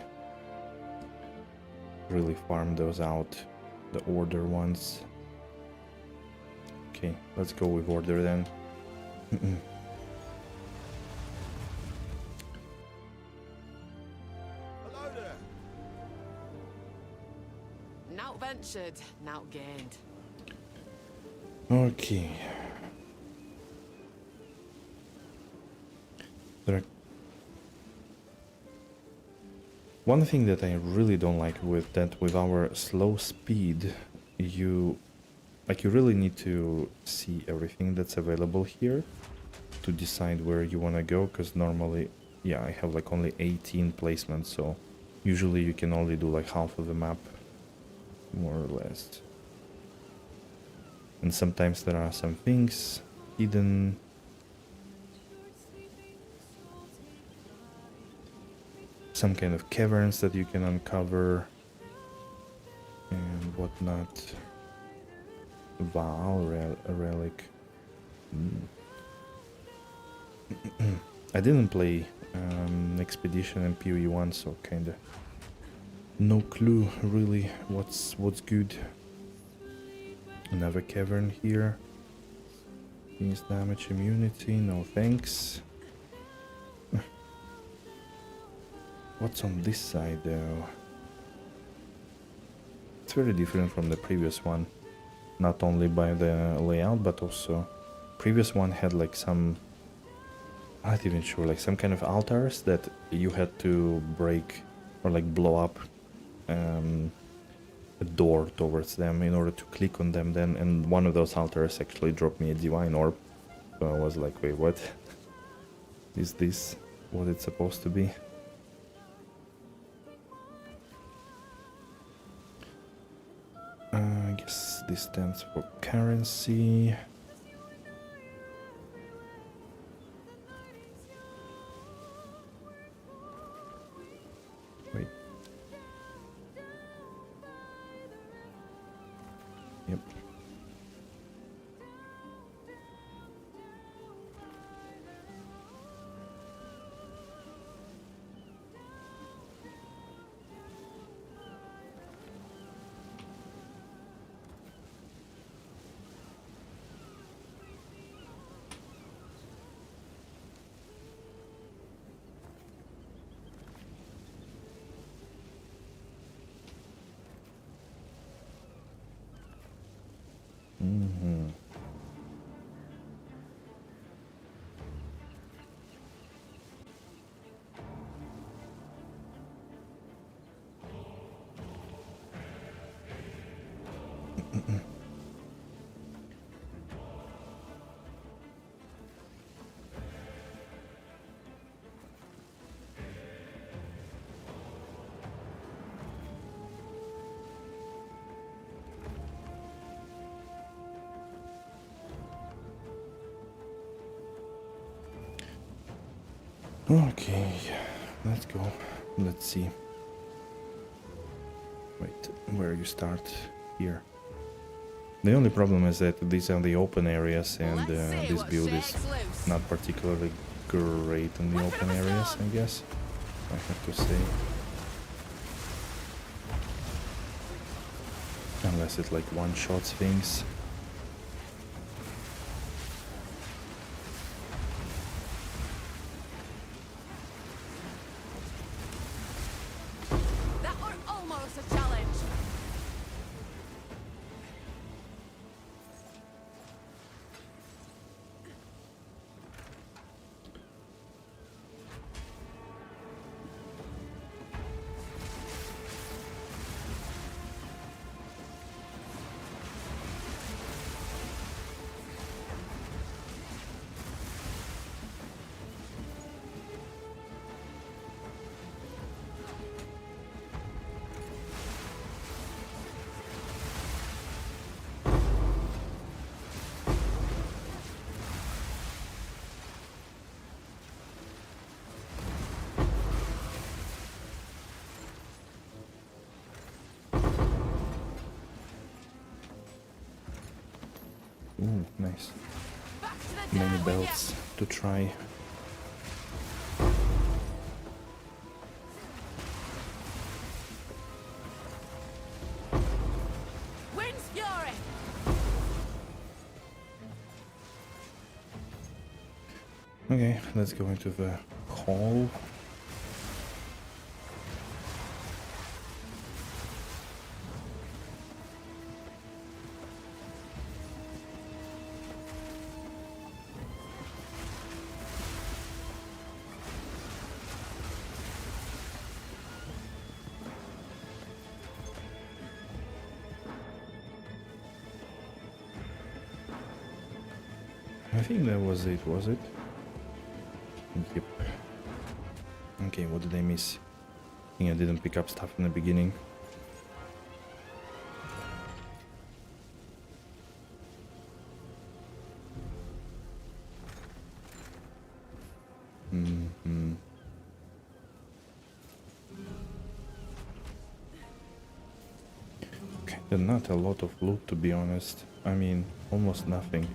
really farm those out, the order ones. Okay, let's go with order then. Hello there. Now ventured, now gained. Okay. One thing that I really don't like with that, with our slow speed, you really need to see everything that's available here to decide where you want to go, because normally, yeah, I have like only 18 placements, so usually you can only do like half of the map, more or less. And sometimes there are some things hidden. Some kind of caverns that you can uncover and whatnot. Val, a relic. I didn't play Expedition and POE1, so kinda no clue really what's good. Another cavern here. Means damage immunity, no thanks. What's on this side though? It's very different from the previous one. Not only by the layout, but also previous one had like some, I'm not even sure, like some kind of altars that you had to break or like blow up a door towards them in order to click on them then, and one of those altars actually dropped me a divine orb. So I was like, wait, what? Is this what it's supposed to be? I guess this stands for currency. Wait. Yep. Okay, let's go. Let's see. Wait, where you start? Here. The only problem is that these are the open areas, and Let's see this what build is shakes loose. not particularly great in the open areas, I guess. I have to say. Unless it like one-shots things. That were almost a challenge. Ooh, nice. Back to the Many dirt with ya. belts to try. Wind's fury. Okay, let's go into the hall. I think that was it, was it? Yep. Okay, what did I miss? I think I didn't pick up stuff in the beginning. Mm-hmm. Okay, not a lot of loot, to be honest. I mean, almost nothing.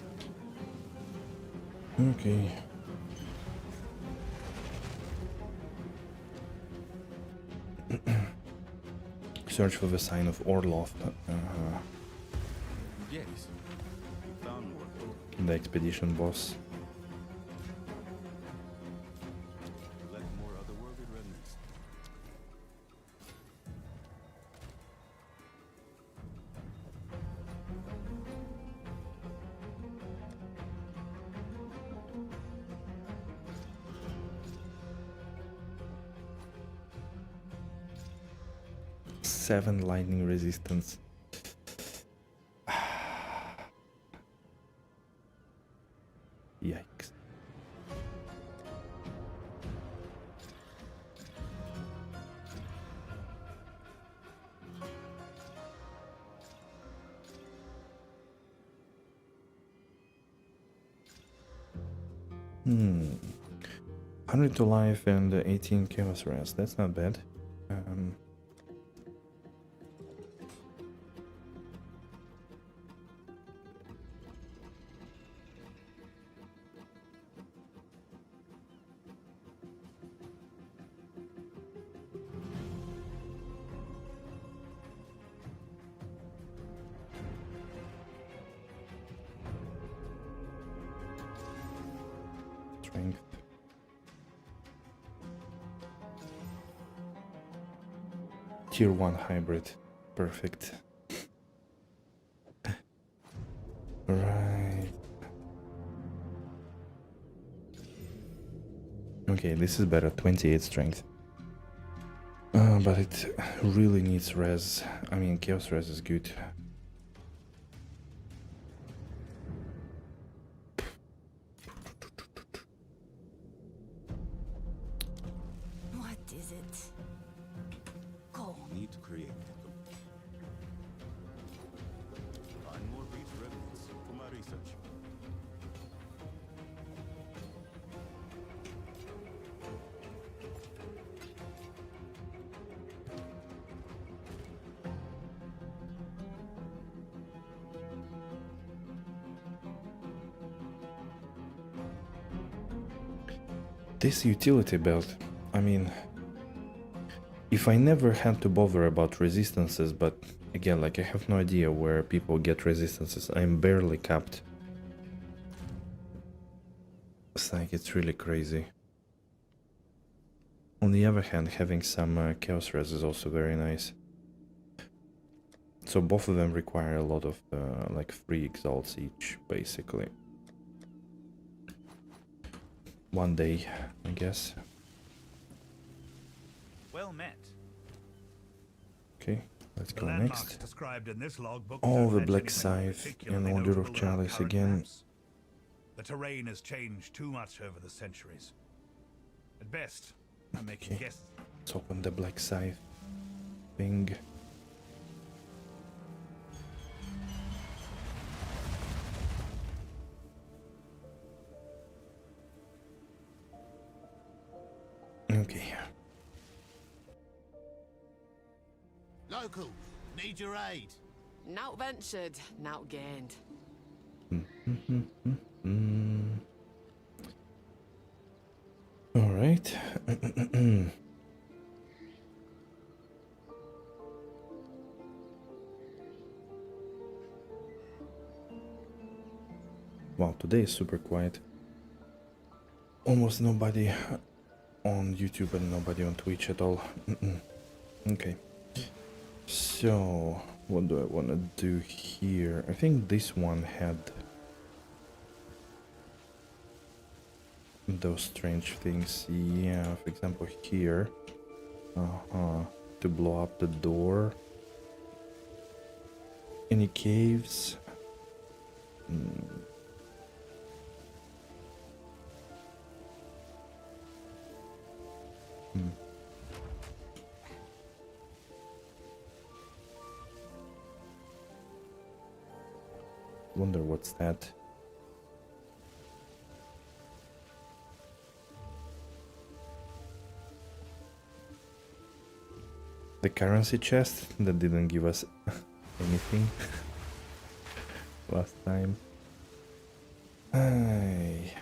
Okay. Search for the sign of Orlov. Yes. We found more. The expedition boss. Collect more otherworldly remnants. Seven lightning resistance. Yikes. Hmm. 100 to life and 18 chaos rest. That's not bad. Strength. Tier 1 hybrid. Perfect. Right. Okay, this is better. 28 strength. But it really needs res. I mean, chaos res is good. What is it? Go. Need to create. Find more breach remnants for my research. This utility belt, I mean, if I never had to bother about resistances, but again, like I have no idea where people get resistances, I'm barely capped. It's like, it's really crazy. On the other hand, having some chaos res is also very nice. So both of them require a lot of like 3 exalts each, basically. One day, I guess. Well met. Okay, let's The go landmarks next. described in this logbook Oh, don't the mention Black anything Scythe particularly and Order of notable in our Chalice current again. maps. The terrain has changed too much over the centuries. At best, I'm making Okay. guesses. Let's open the Black Scythe thing. Okay. Local, need your aid. Nout ventured, nout gained. All right. Wow, today is super quiet. Almost nobody on YouTube and nobody on Twitch at all. Okay. So, what do I want to do here? I think this one had those strange things. Yeah, for example, here. To blow up the door. Any caves? Wonder what's that? The currency chest that didn't give us anything last time. Ay.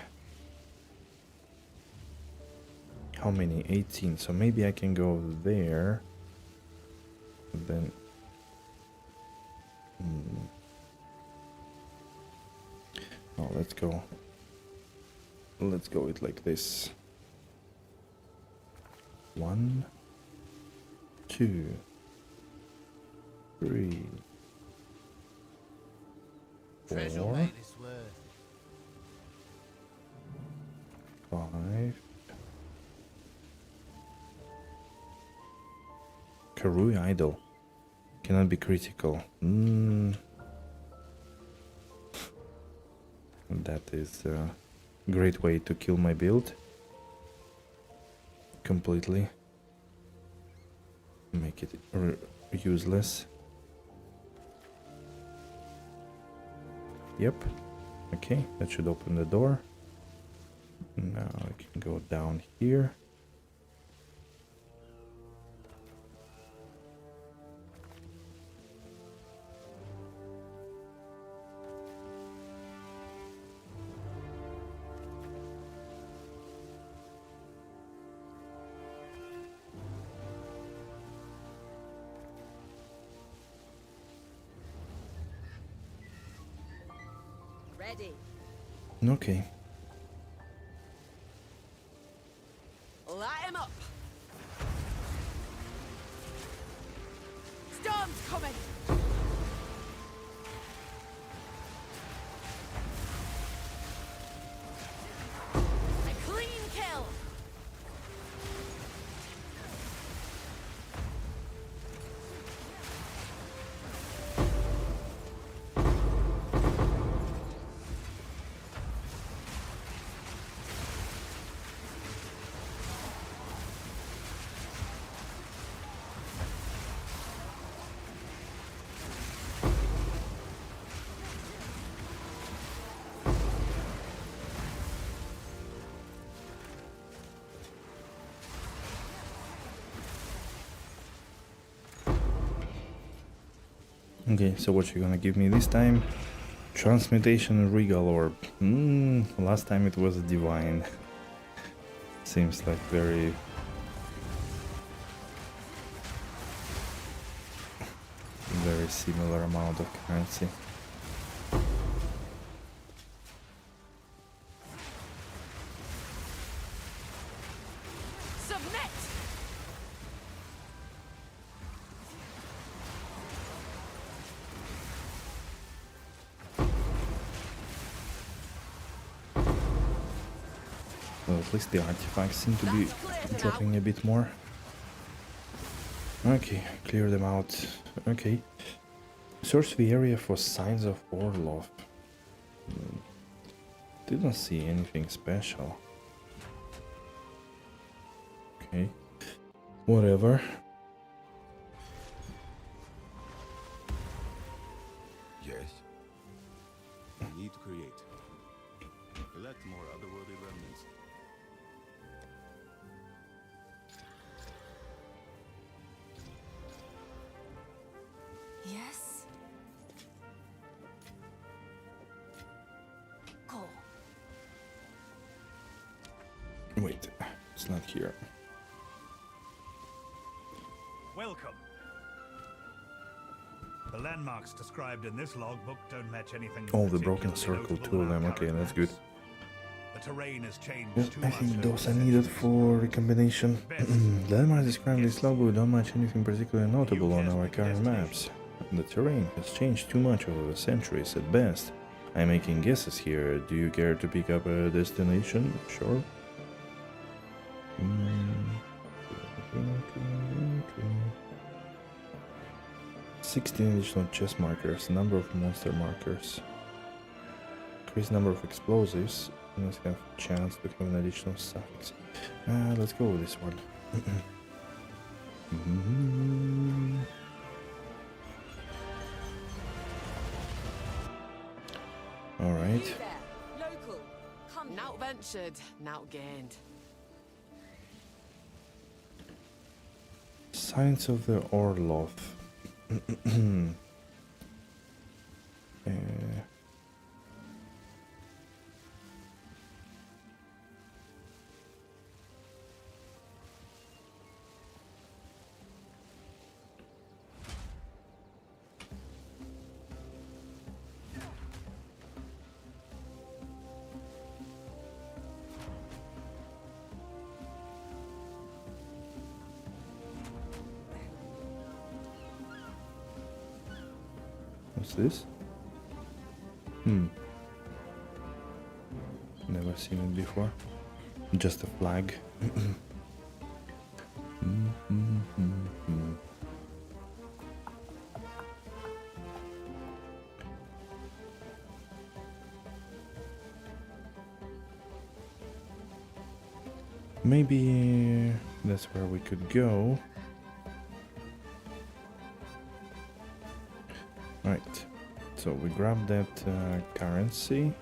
How many? 18. So maybe I can go there. But then. Oh, let's go. Let's go it like this. 1, 2, 3, Treasure 4, made its worth. 5. Karui idol cannot be critical. That is a great way to kill my build. Completely. Make it useless. Yep. Okay, that should open the door. Now I can go down here. Ready. Okay. Light him up. Storm's coming. A clean kill. Okay, so what you gonna give me this time? Transmutation Regal Orb. Last time it was Divine. Seems like very similar amount of currency. Submit! Well, at least the artifacts seem to be That's clear for dropping a bit more. Okay, clear them out. Okay. Search the area for signs of Orlov. Didn't see anything special. Okay. Whatever. Yes. We need to create. Collect more otherworldly remnants. Yes? Go. Wait, it's not here. Welcome. The landmarks described in this logbook don't match anything. Oh, the broken particularly circle, notable two of in our them. Okay, current that's good. maps. The terrain has changed Yeah, too I much think over those the are needed centuries. for recombination. Best. The landmarks described in this logbook don't match anything particularly notable on guessed our the current maps. The terrain has changed too much over the centuries at best. I'm making guesses here. Do you care to pick up a destination? Sure. 16 additional chest markers, number of monster markers. Increase number of explosives. You must have chance to have an additional suffix. Let's go with this one. Alright. You there, local. Come. Now ventured, now gained. Signs of the Orlov. uh, What's this? Never seen it before. Just a flag. Maybe that's where we could go. Right, so we grab that currency.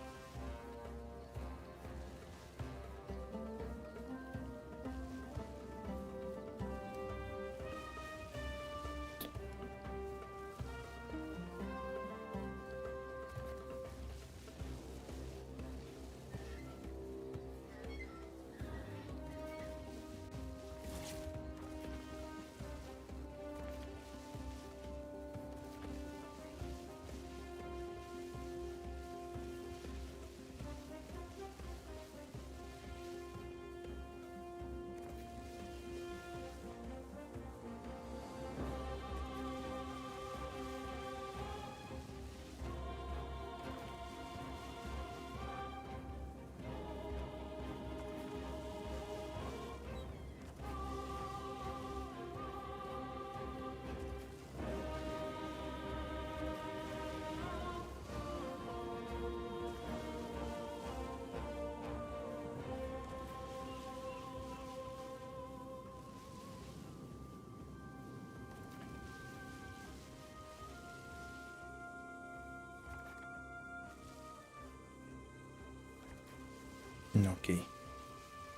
Okay,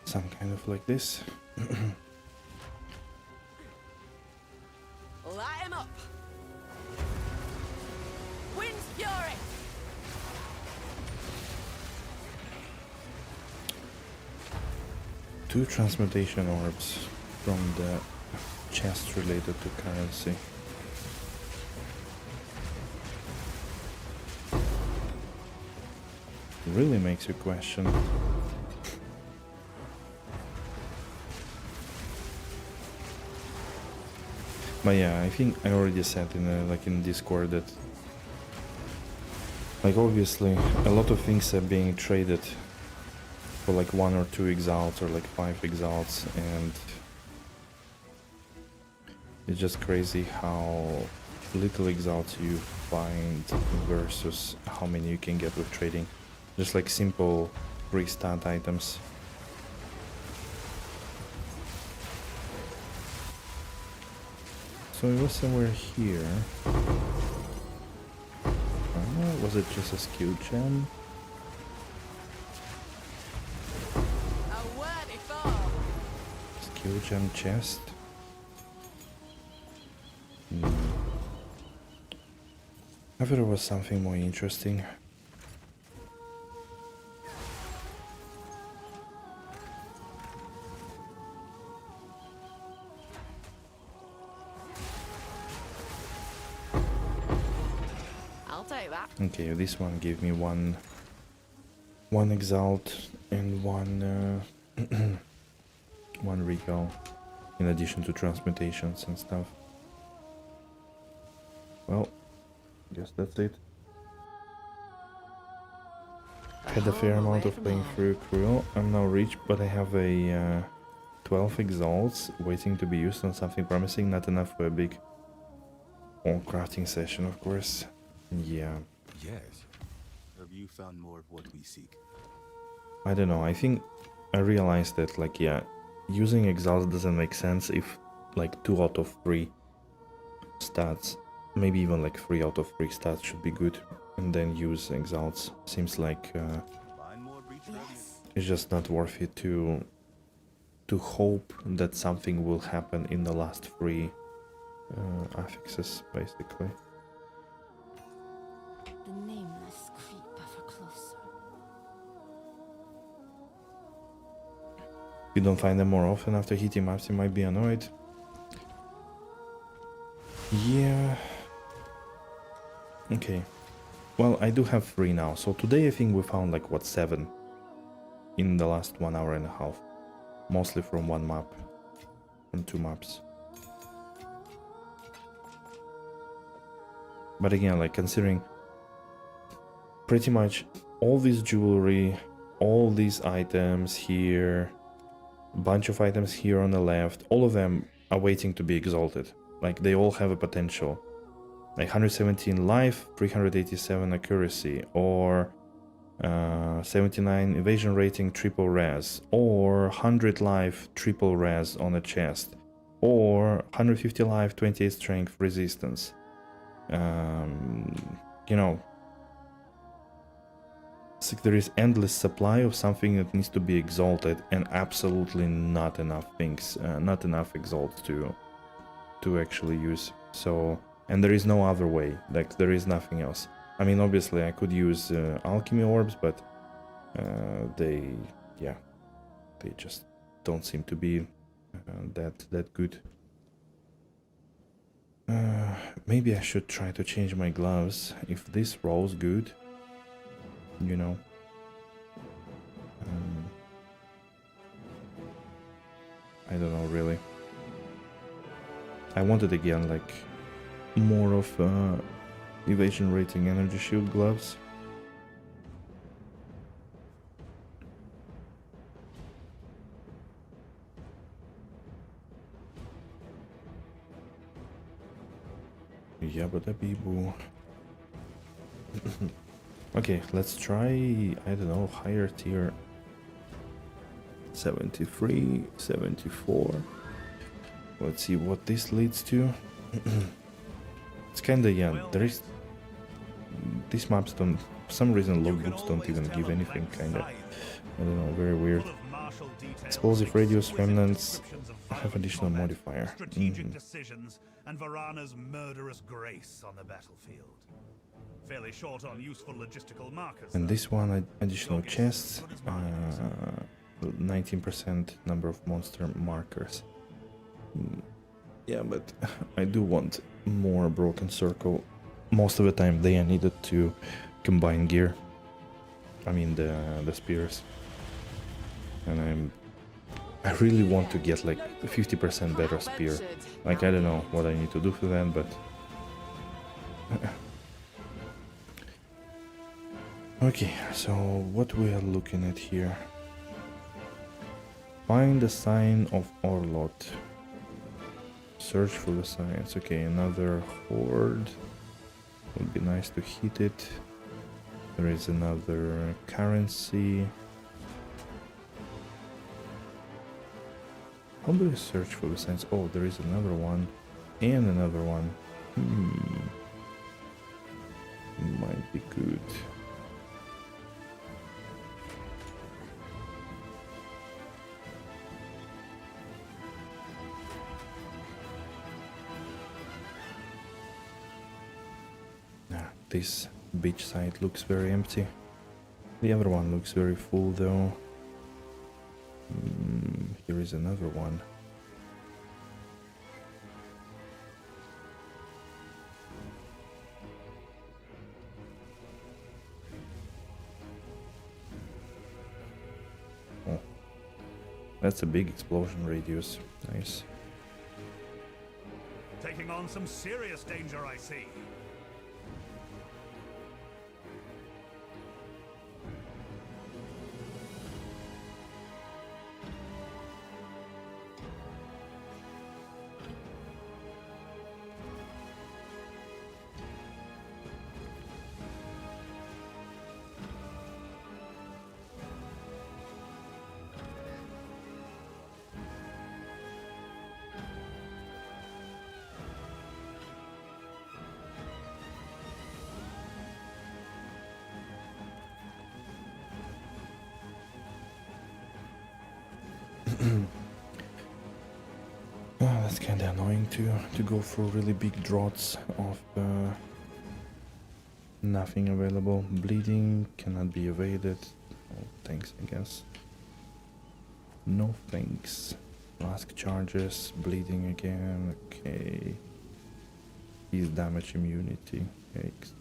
some kind of like this. Light him up. Wind's fury. 2 transmutation orbs from the chest related to currency. Really makes you question. But yeah, I think I already said in like in Discord that like obviously a lot of things are being traded for like 1 or 2 exalts or like 5 exalts, and it's just crazy how little exalts you find versus how many you can get with trading. Just like simple free stat items. So it was somewhere here. Was it just a skill gem? A wordy fall. Skill gem chest? I thought it was something more interesting. I'll take that. Okay, this one gave me one exalt and one one recall, in addition to transmutations and stuff. Well, guess that's it. Had a fair amount of playing through Cruel. I'm now rich, but I have a 12 exalts waiting to be used on something promising. Not enough for a big crafting session, of course. Yeah. Yes. Have you found more of what we seek? I don't know, I think I realized that, like, yeah, using exalts doesn't make sense if, like, 2 out of 3 stats, maybe even like 3 out of 3 stats should be good, and then use exalts. Seems like Find more breach Yes. it's just not worth it to hope that something will happen in the last 3 affixes, basically. The nameless creep ever closer. If you don't find them more often after hitting maps, you might be annoyed. Yeah. Okay. Well, I do have 3 now. So today I think we found like, what, 7 in the last 1 hour and a half. Mostly from 1 map. From 2 maps. But again, like, considering pretty much all this jewelry, all these items here, a bunch of items here on the left, all of them are waiting to be exalted. Like, they all have a potential. Like 117 life, 387 accuracy, or 79 evasion rating, triple res, or 100 life, triple res on a chest, or 150 life, 28 strength resistance. You know, it's like there is endless supply of something that needs to be exalted, and absolutely not enough things, not enough exalts to actually use. So, and there is no other way, like there is nothing else. I mean, obviously I could use alchemy orbs, but they just don't seem to be that good. Maybe I should try to change my gloves if this rolls good, you know. I don't know, really. I wanted again like more of evasion rating energy shield gloves. Yabba dabby boo. Okay, let's try, I don't know, higher tier. 73, 74. Let's see what this leads to. It's kinda, yeah, there is... These maps don't... For some reason logbooks don't even give anything, kinda. I don't know, very weird. Explosive radius, remnants, have additional modifier. Strategic decisions and Varana's murderous grace on the battlefield. Fairly short on useful logistical markers. And this one, additional chests, 19% number of monster markers. Yeah, but I do want more Broken Circle. Most of the time they are needed to combine gear. I mean the spears. And I really want to get like a 50% better spear. Like, I don't know what I need to do for that, but okay, so what we are looking at here. Find the sign of Orlot. Search for the signs. Okay, another horde. Would be nice to hit it. There is another currency. How do you search for the signs? Oh, there is another one. And another one. Might be good. This beach side looks very empty. The other one looks very full though. Here is another one. Oh, that's a big explosion radius. Nice. Taking on some serious danger, I see. Oh, that's kind of annoying to go for really big draughts of nothing available. Bleeding cannot be evaded. Oh, thanks, I guess. No thanks. Flask charges, bleeding again. Okay. He's damage immunity. Yikes.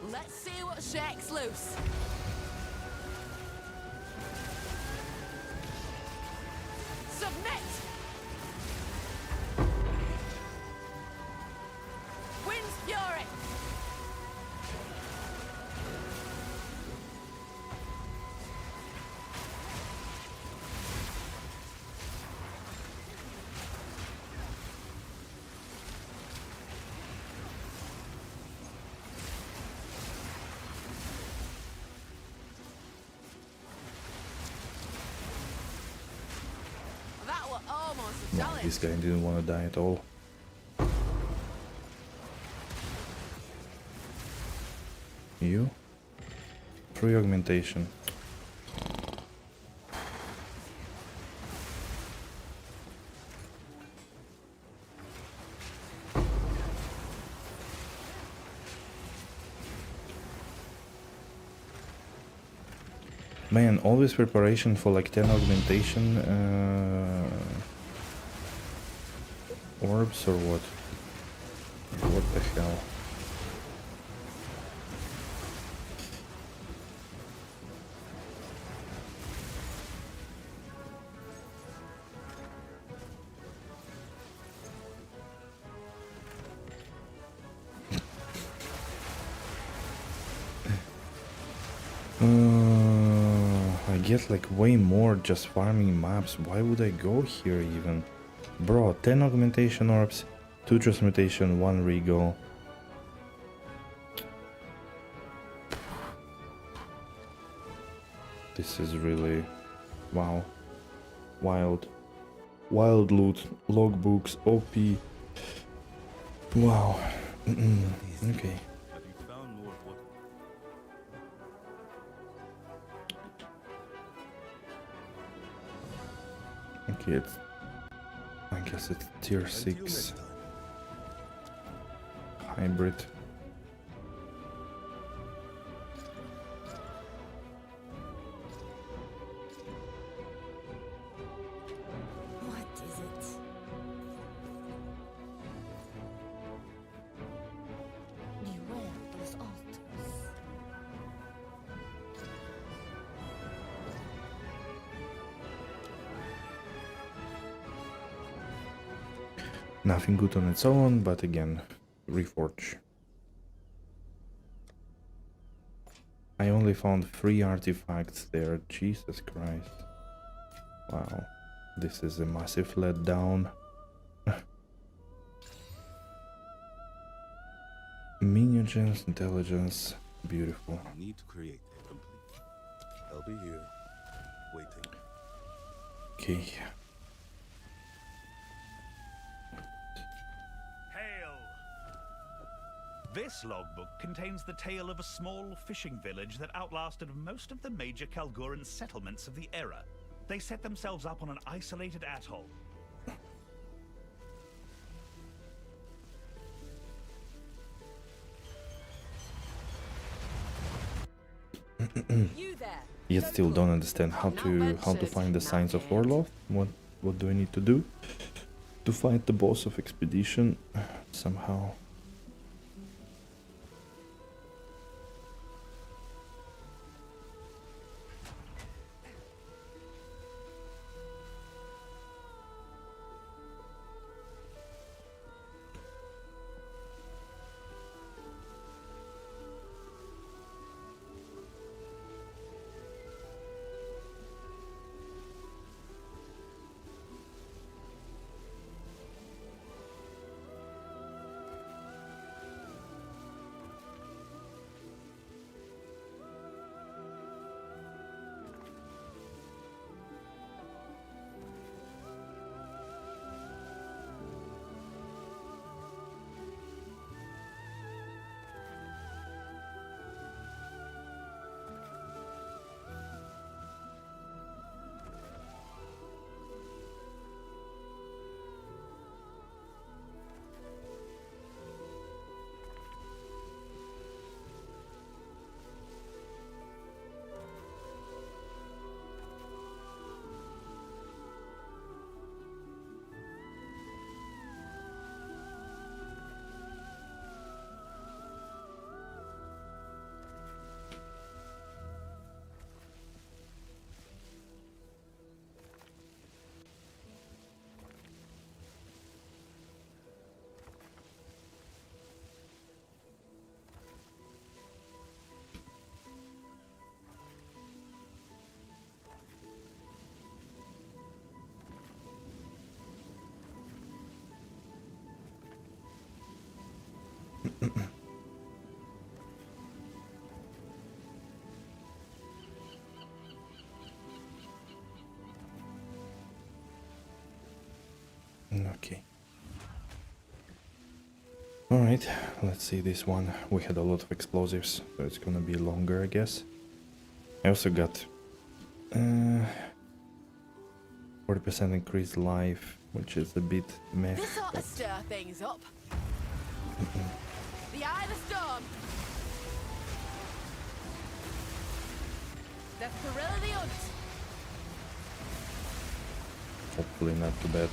Let's see what shakes loose. Submit! Wind's fury! That was almost a No, challenge. this guy didn't want to die at all. You? Free augmentation. Man, always preparation for like 10 augmentation orbs or what? What the hell? I get like way more just farming maps. Why would I go here even? Bro, 10 augmentation orbs, 2 transmutation, 1 regal. This is really... wow. Wild. Wild loot. Logbooks. OP. Wow. Okay. Have you found more of what? Okay, it's... I guess it's tier Until 6 next time. hybrid. What is it? Beware those altars. Nothing good on its own, but again, reforge. I only found 3 artifacts there, Jesus Christ. Wow, this is a massive letdown. Minions, intelligence, beautiful. Need to create complete. I'll be here, waiting. Okay, Hail! This logbook contains the tale of a small fishing village that outlasted most of the major Kalguran settlements of the era. They set themselves up on an isolated atoll. You there. yet So still cool. don't understand how to find the signs of Orlov. What do I need to do to fight the boss of expedition somehow? Okay. Alright, let's see this one. We had a lot of explosives, so it's gonna be longer, I guess. I also got 40% increased life, which is a bit meh. This ought to stir things up. The eye of the storm. The thrill of the hunt. Hopefully not too bad.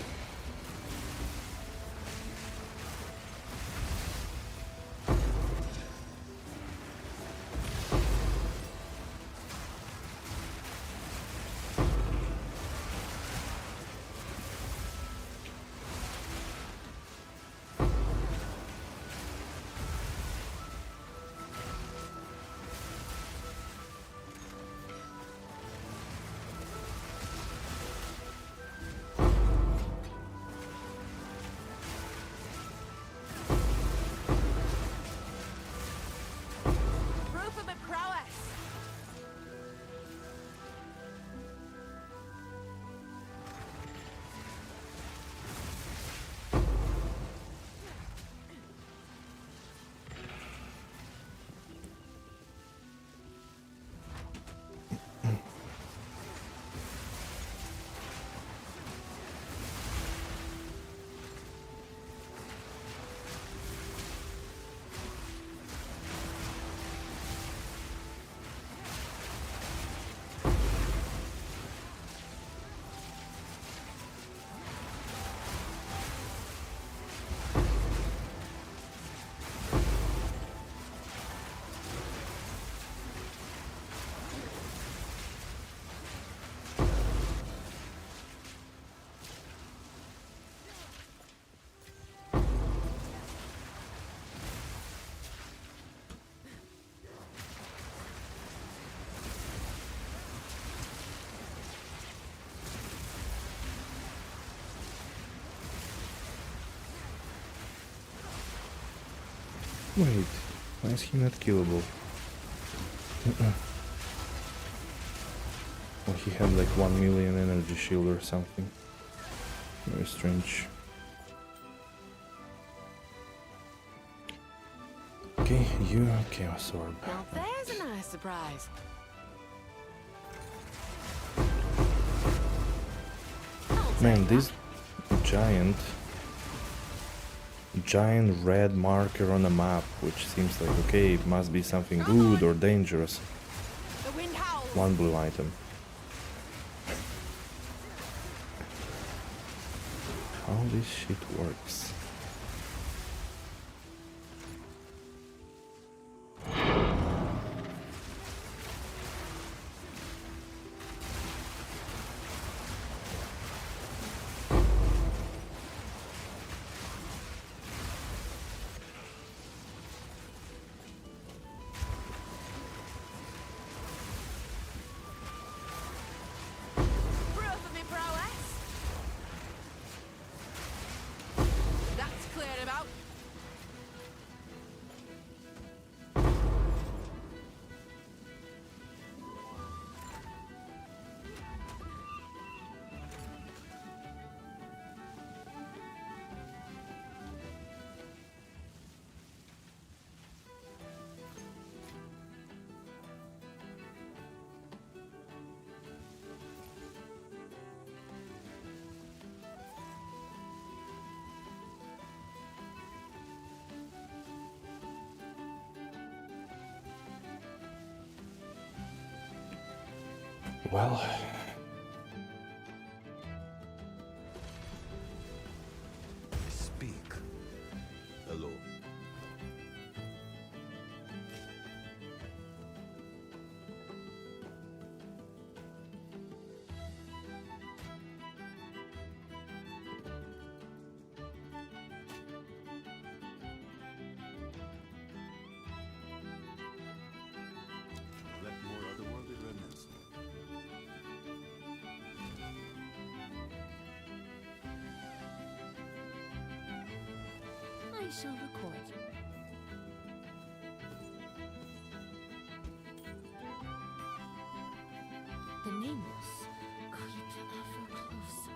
Wait, why is he not killable? Oh, he had like 1 million energy shield or something. Very strange. Okay, you Chaos Orb. Now there's a nice surprise. Man, this giant red marker on the map, which seems like, okay, it must be something good or dangerous. The wind howls. One blue item. How this shit works. Proof of me prowess. That's cleared about. Well, Speak. Hello. Collect more otherworldly remnants. I shall record. The nameless creep ever closer.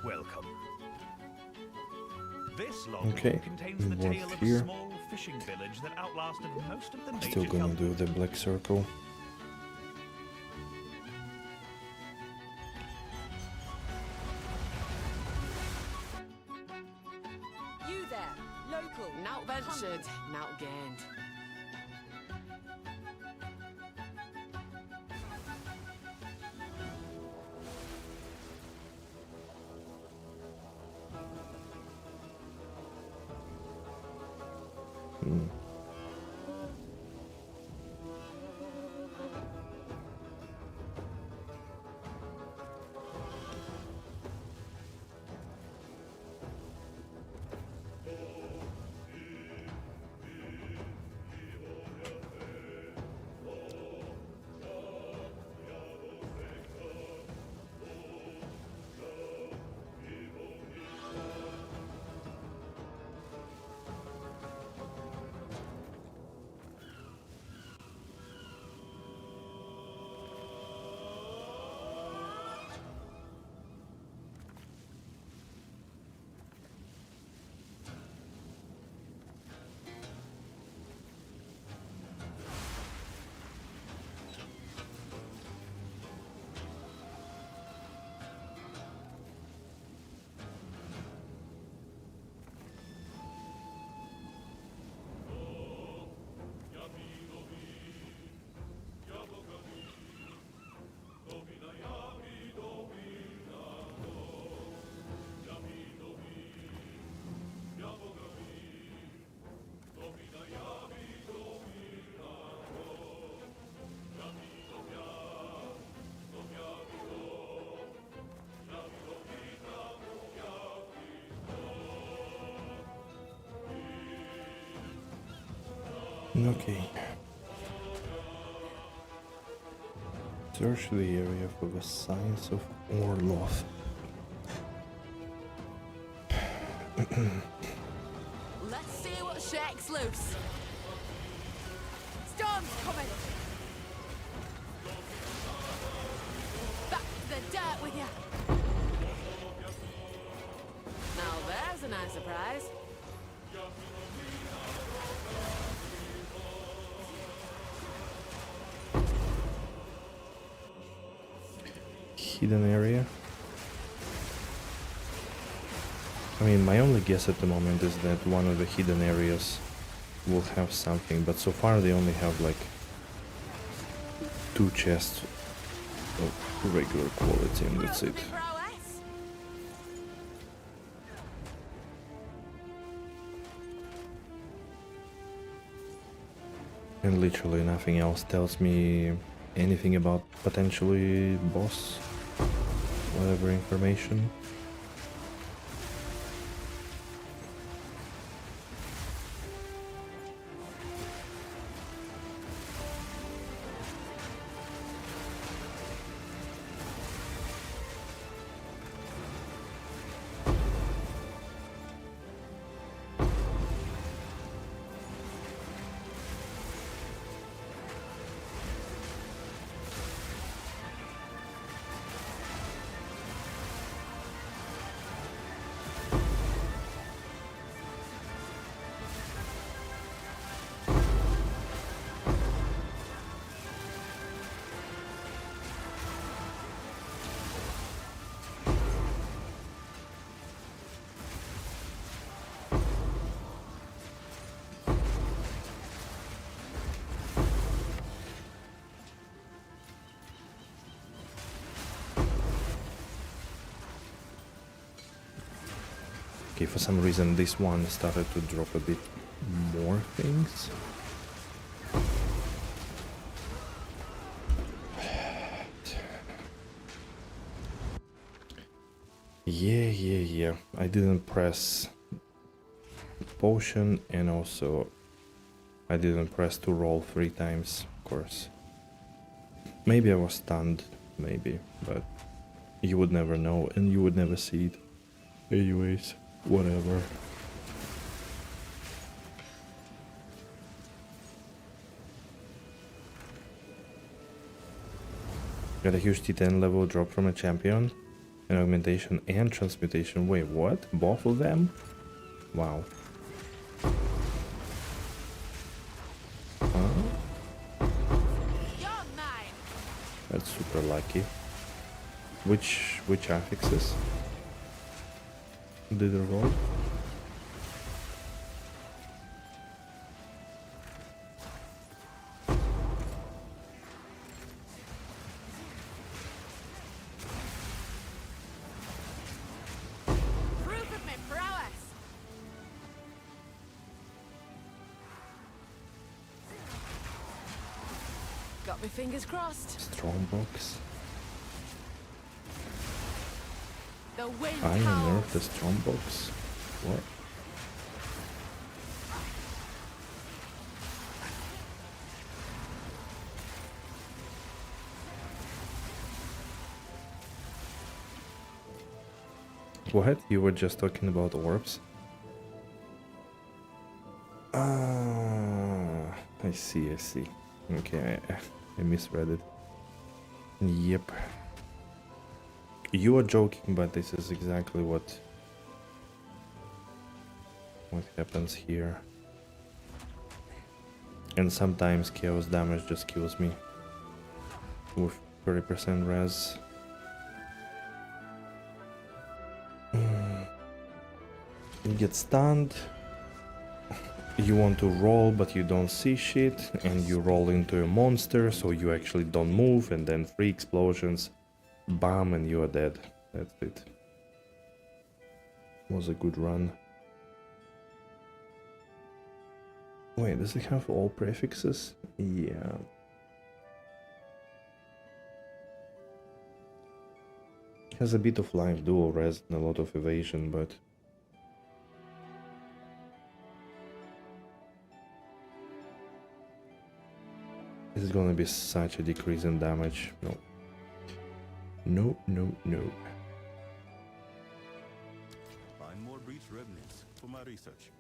Welcome. This log Okay, contains the work tale of here. a small fishing village that outlasted most of the major Still gonna do Kalgoorans. the black circle. You there, local. Not ventured, not gained. Okay. Search the area for the signs of Orlov. Let's see what shakes loose. Storm's coming. Back to the dirt with you. Now there's a nice surprise. Hidden area. I mean, my only guess at the moment is that one of the hidden areas will have something, but so far they only have like 2 chests of regular quality and that's it. Prowess. And literally nothing else tells me anything about potentially boss, whatever information. Okay, for some reason this one started to drop a bit more things. Yeah. I didn't press potion and also I didn't press to roll 3 times, of course. Maybe I was stunned, maybe, but you would never know and you would never see it. Anyways. Whatever. Got a huge T10 level drop from a champion. An augmentation and transmutation. Wait, what? Both of them? Wow. Huh? You're mine. That's super lucky. Which affixes did it roll? Proof of my prowess. Got my fingers crossed. Strong box. The wind I howls. unearthed the strong box. What? What? You were just talking about orbs? Ah, I see. Okay, I misread it. Yep. You are joking, but this is exactly what happens here. And sometimes chaos damage just kills me with 30% res. You get stunned. You want to roll, but you don't see shit, and you roll into a monster, so you actually don't move, and then 3 explosions. Bam, and you are dead. That's it. Was a good run. Wait, does it have all prefixes? Yeah. It has a bit of live dual res and a lot of evasion, but It's gonna be such a decrease in damage. No. No, no, no. Find more breach remnants for my research.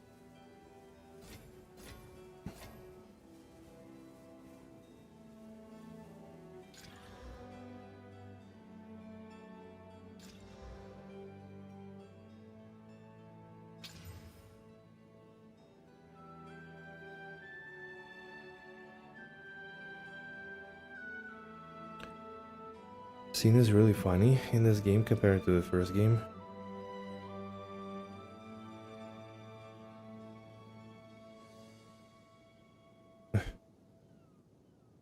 Scene is really funny in this game compared to the first game.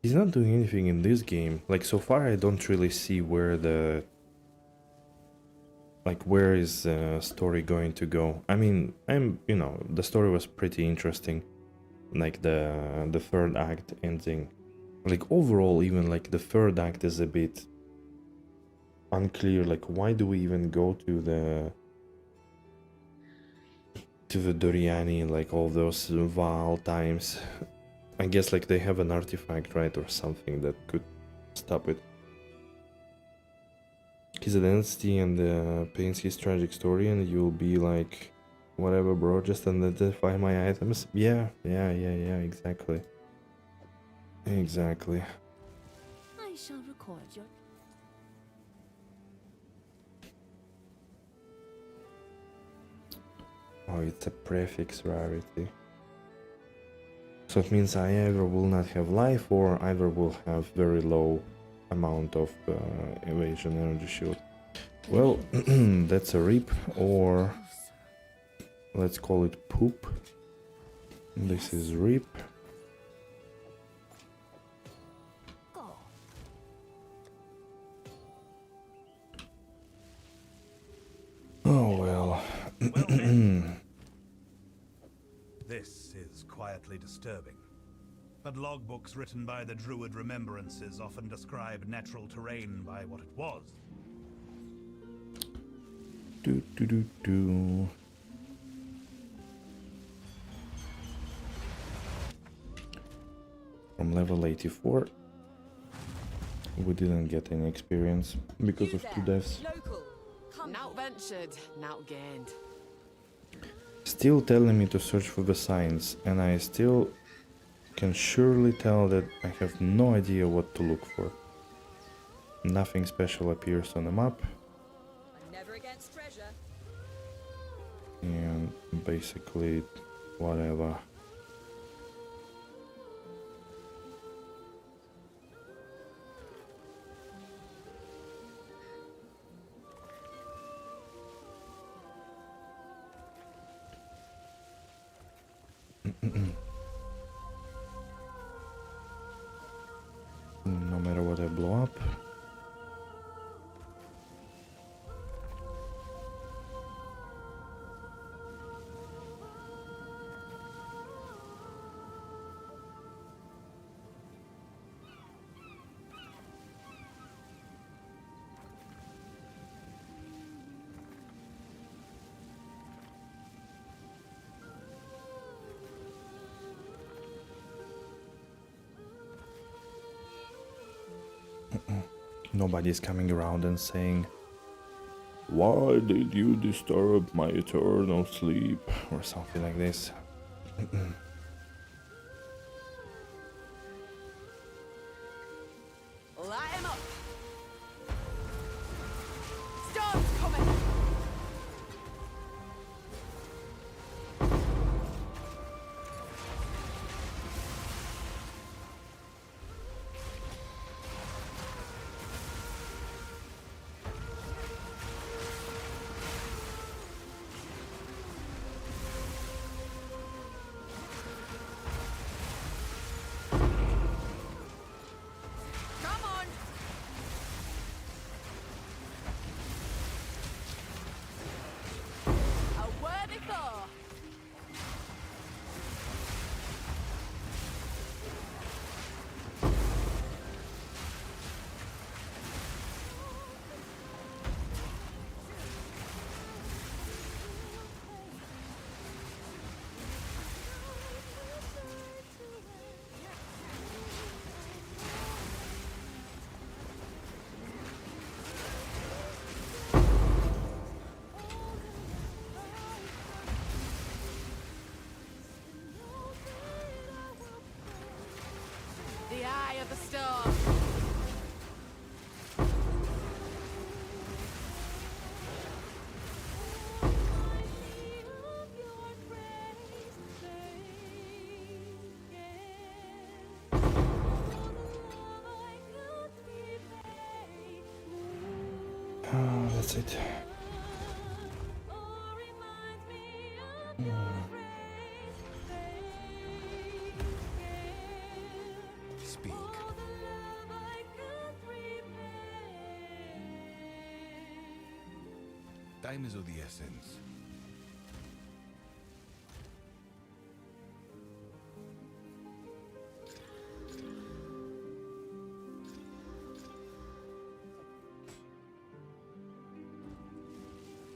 He's not doing anything in this game. Like, so far I don't really see where the... Like, where is the story going to go? I mean, you know, the story was pretty interesting. Like, the third act ending. Like, overall, even, like, the third act is a bit unclear. Like, why do we even go to the Doriani, like, all those Vaal times? I guess, like, they have an artifact, right, or something that could stop it. His identity and paints his tragic story, and you'll be like, whatever, bro, just identify my items. Yeah, exactly. Exactly. I shall record your... Oh, it's a prefix rarity. So it means I either will not have life or either will have very low amount of evasion energy shield. Well, that's a rip, or let's call it poop. This is rip. Go. Oh well. This is quietly disturbing. But logbooks written by the Druid Remembrances often describe natural terrain by what it was. Do. From level 84, we didn't get any experience because of 2 deaths. Local. Now ventured, now gained. Still telling me to search for the signs, and I still can surely tell that I have no idea what to look for. Nothing special appears on the map, I'm never against treasure. and basically whatever. No matter what I blow up. Nobody's coming around and saying, "Why did you disturb my eternal sleep?" or something like this. Light him up. Storm's coming. storm. That's it. Speak. Time is of the essence.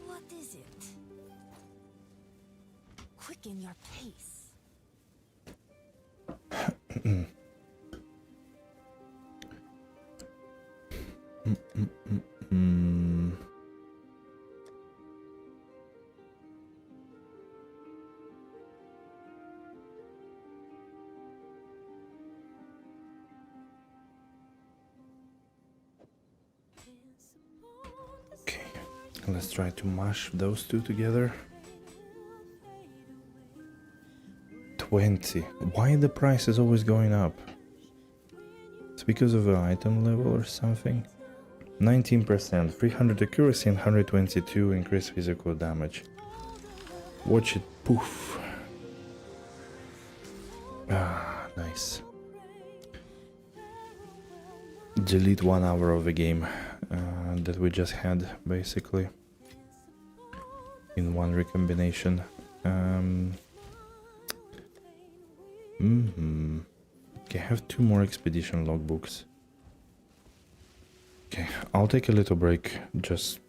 What is it? Quicken your pace. Okay, let's try to mash those two together. 20. Why the price is always going up? It's because of the item level or something? 19%, 300 accuracy and 122 increased physical damage. Watch it poof. Ah, nice. Delete 1 hour of the game that we just had, basically. In one recombination. Okay, I have 2 more expedition logbooks. Okay, I'll take a little break, just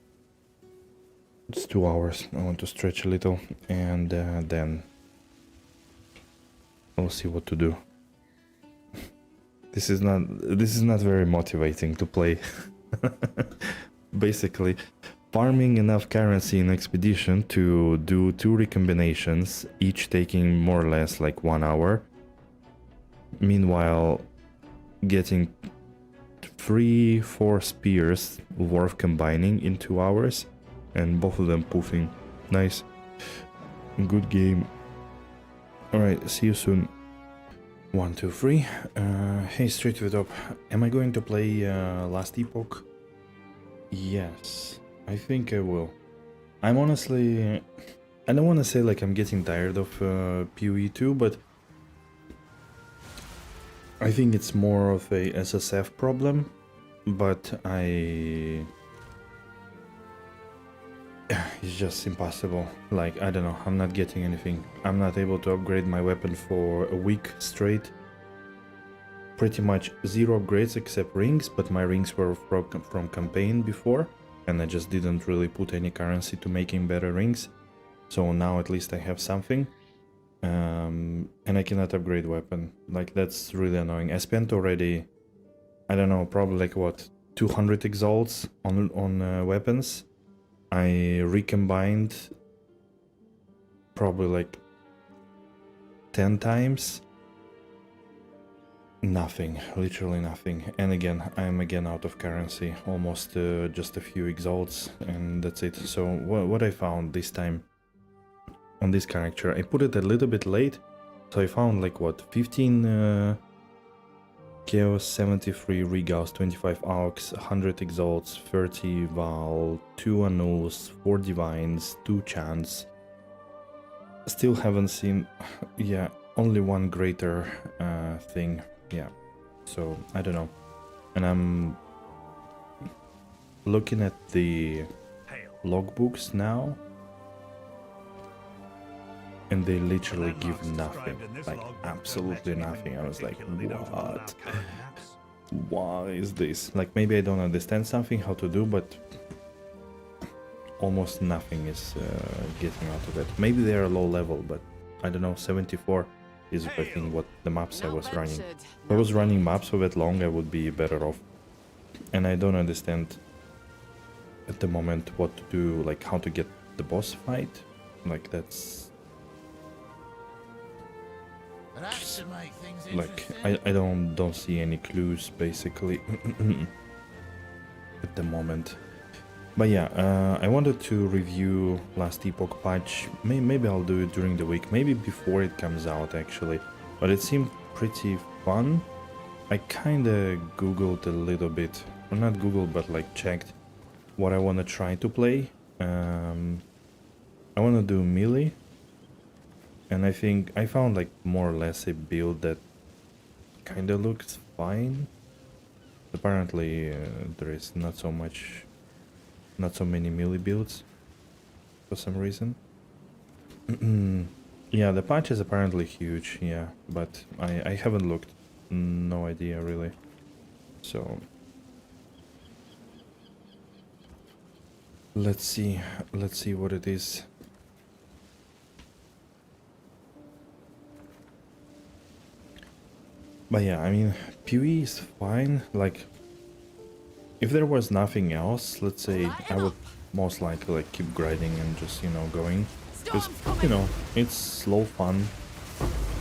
it's 2 hours. I want to stretch a little, and then I'll see what to do. This is not very motivating to play. Basically, farming enough currency in expedition to do 2 recombinations, each taking more or less like 1 hour. Meanwhile, getting 3-4 spears worth combining in 2 hours, and both of them poofing. Nice. Good game. Alright, see you soon. 1, 2, 3. Hey, straight to the top. Am I going to play Last Epoch? Yes, I think I will. I'm honestly... I don't want to say like I'm getting tired of POE2, but I think it's more of a SSF problem, but it's just impossible. Like, I don't know, I'm not getting anything. I'm not able to upgrade my weapon for a week straight. Pretty much 0 upgrades except rings, but my rings were from campaign before, and I just didn't really put any currency to making better rings. So now at least I have something. And I cannot upgrade weapon. Like, that's really annoying. I spent already, I don't know, probably like what, 200 exalts on weapons. I recombined probably like 10 times. Nothing, literally nothing. And again, I'm again out of currency, almost just a few exalts, and that's it. So what I found this time on this character, I put it a little bit late, so I found like what, 15 Chaos, 73 Regals, 25 Aux, 100 Exalts, 30 Val, 2 Annuls, 4 Divines, 2 Chants. Still haven't seen, yeah, only 1 greater thing, yeah, so I don't know. And I'm looking at the logbooks now, and they literally give nothing, like absolutely nothing. I was like, what? Why is this? Like, maybe I don't understand something, how to do, but almost nothing is getting out of it. Maybe they're low level, but I don't know, 74 is I think what the maps I was running. If I was running maps for that long, I would be better off. And I don't understand at the moment what to do, like how to get the boss fight. Like, that's... like I don't see any clues basically at the moment. But yeah, I wanted to review Last Epoch patch. Maybe I'll do it during the week, maybe before it comes out actually. But it seemed pretty fun. I kinda googled a little bit, or not googled, but like checked what I want to try to play. I want to do melee, and I think I found like more or less a build that kinda looks fine. Apparently there is not so many melee builds for some reason. Yeah, the patch is apparently huge, yeah, but I haven't looked. No idea really. So let's see what it is. But yeah, I mean, PoE is fine. Like, if there was nothing else, let's say, I would most likely like keep grinding and just, you know, going. Because, you know, it's slow fun.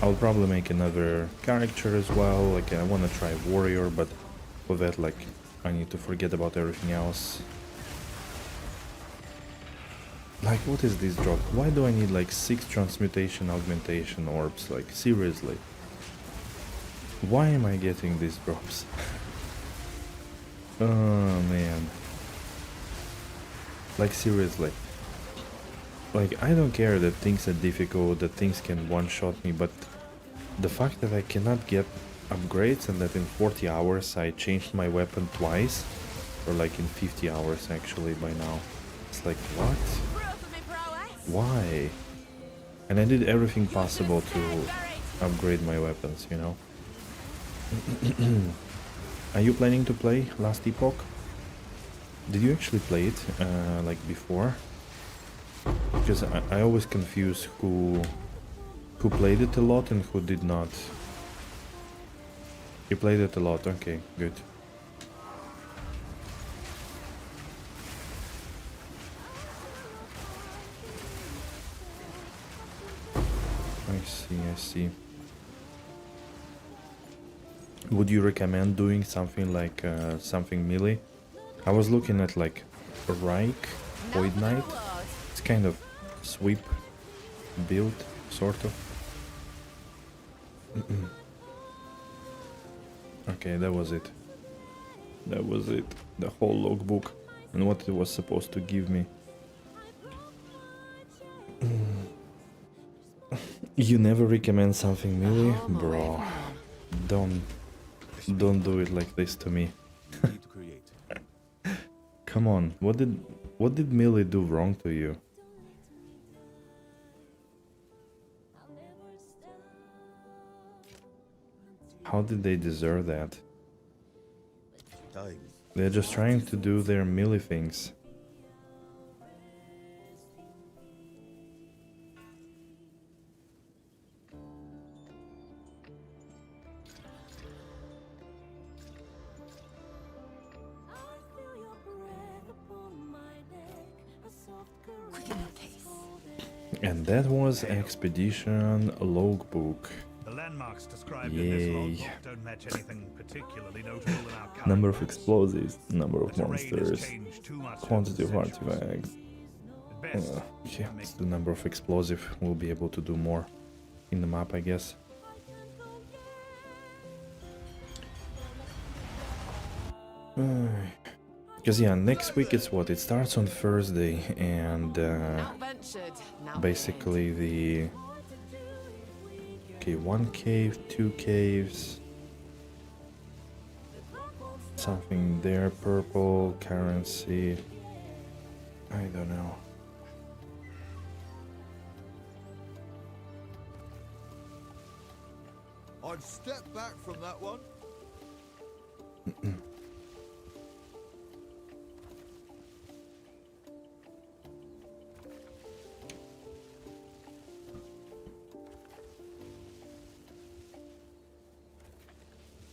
I'll probably make another character as well. Like, I want to try warrior, but for that, like, I need to forget about everything else. Like, what is this drop? Why do I need like 6 transmutation augmentation orbs? Like, seriously. Why am I getting these drops? Oh man. Like, seriously. Like, I don't care that things are difficult, that things can one-shot me, but the fact that I cannot get upgrades and that in 40 hours I changed my weapon twice, or like in 50 hours actually by now. It's like, what? Why? And I did everything possible to upgrade my weapons, you know? Are you planning to play Last Epoch? Did you actually play it, like before? Because I always confuse who played it a lot and who did not. You played it a lot, okay, good. I see. Would you recommend doing something like something melee? I was looking at like Reich, Void Knight. It's kind of sweep build, sort of. Okay, that was it. That was it. The whole logbook and what it was supposed to give me. You never recommend something melee? Bro, don't do it like this to me. Need to create. Come on, what did melee do wrong to you? How did they deserve that? Time. They're just trying to do their melee things. Quicken your pace. And that was Expedition Logbook. The landmarks described in this Yay. logbook don't match anything particularly notable in our current Number of maps. explosives, number of The terrain has monsters, changed too much over quantity the of centuries. artifacts. At best, Yeah, it's the number of explosive. We'll be able to do more in the map, I guess. Because yeah, next week it's what? It starts on Thursday, and Outventured, now basically the... Okay, 1 cave, 2 caves. Something there, purple, currency. I don't know. I'd step back from that one.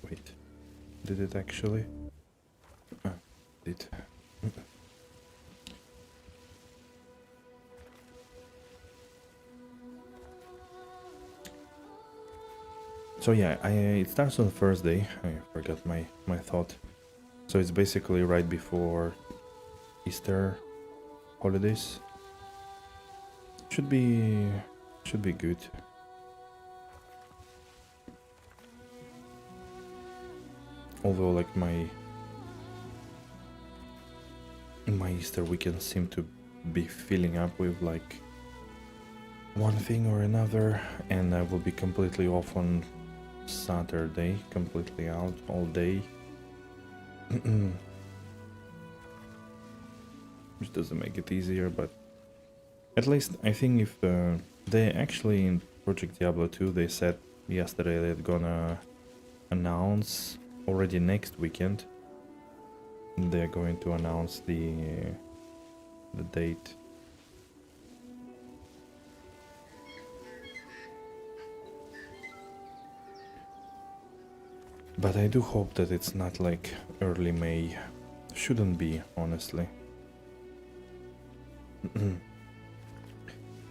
Wait, did it actually? Did. So yeah, it starts on Thursday. I forgot my thought. So it's basically right before Easter holidays. Should be good. Although like my Easter weekend seem to be filling up with like one thing or another, and I will be completely off on Saturday, completely out all day. Which doesn't make it easier, but at least I think if they actually in Project Diablo 2 they said yesterday they're gonna announce already next weekend. They're going to announce the date. But I do hope that it's not like early May. Shouldn't be, honestly.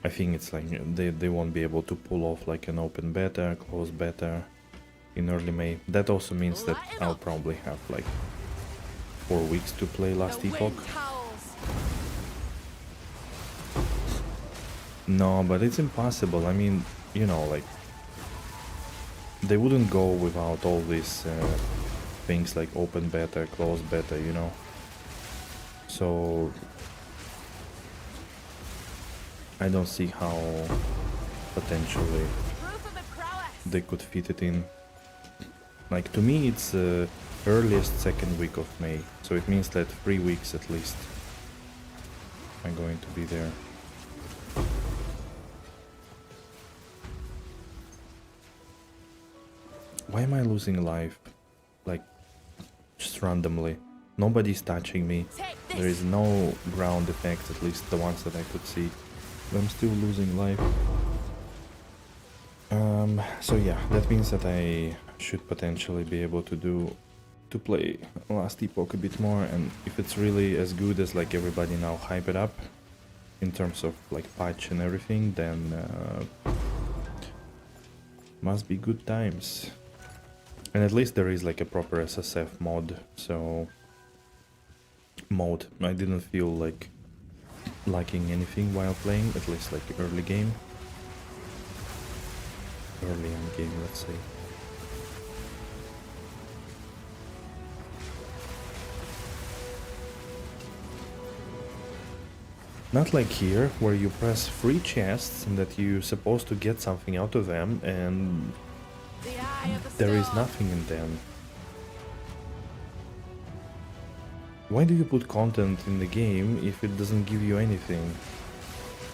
I think it's like they won't be able to pull off like an open beta, closed beta in early May. That also means that I'll probably have like 4 weeks to play Last The Epoch. wind howls. No, but it's impossible. I mean, you know, like they wouldn't go without all these things like open beta, closed beta, you know. So I don't see how potentially Proof of the prowess. they could fit it in. Like to me it's earliest second week of May, so it means that 3 weeks at least I'm going to be there. Why am I losing life? Like just randomly. Nobody's touching me. Take this. There is no ground effects, at least the ones that I could see. But I'm still losing life. So yeah, that means that I should potentially be able to play Last Epoch a bit more, and if it's really as good as like everybody now hype it up in terms of like patch and everything, then must be good times. And at least there is like a proper SSF mod, so I didn't feel like lacking anything while playing, at least like early game. Early in game, let's say. Not like here, where you press 3 chests and that you're supposed to get something out of them, and The eye of the there is storm. nothing in them. Why do you put content in the game if it doesn't give you anything?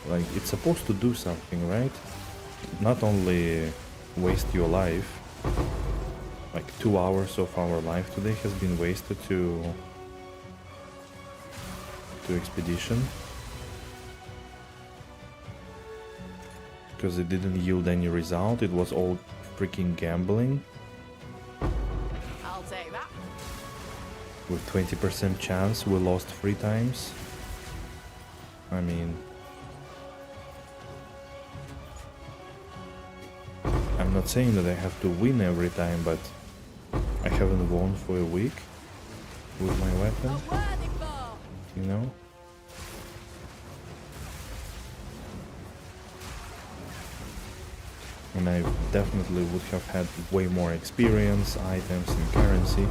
Like, it's supposed to do something, right? Not only waste your life. Like 2 hours of our life today has been wasted to expedition. Because it didn't yield any result, it was all freaking gambling. I'll take that. With 20% chance we lost 3 times. I mean, I'm not saying that I have to win every time, but I haven't won for a week with my weapon, A worthy foe. you know? And I definitely would have had way more experience, items and currency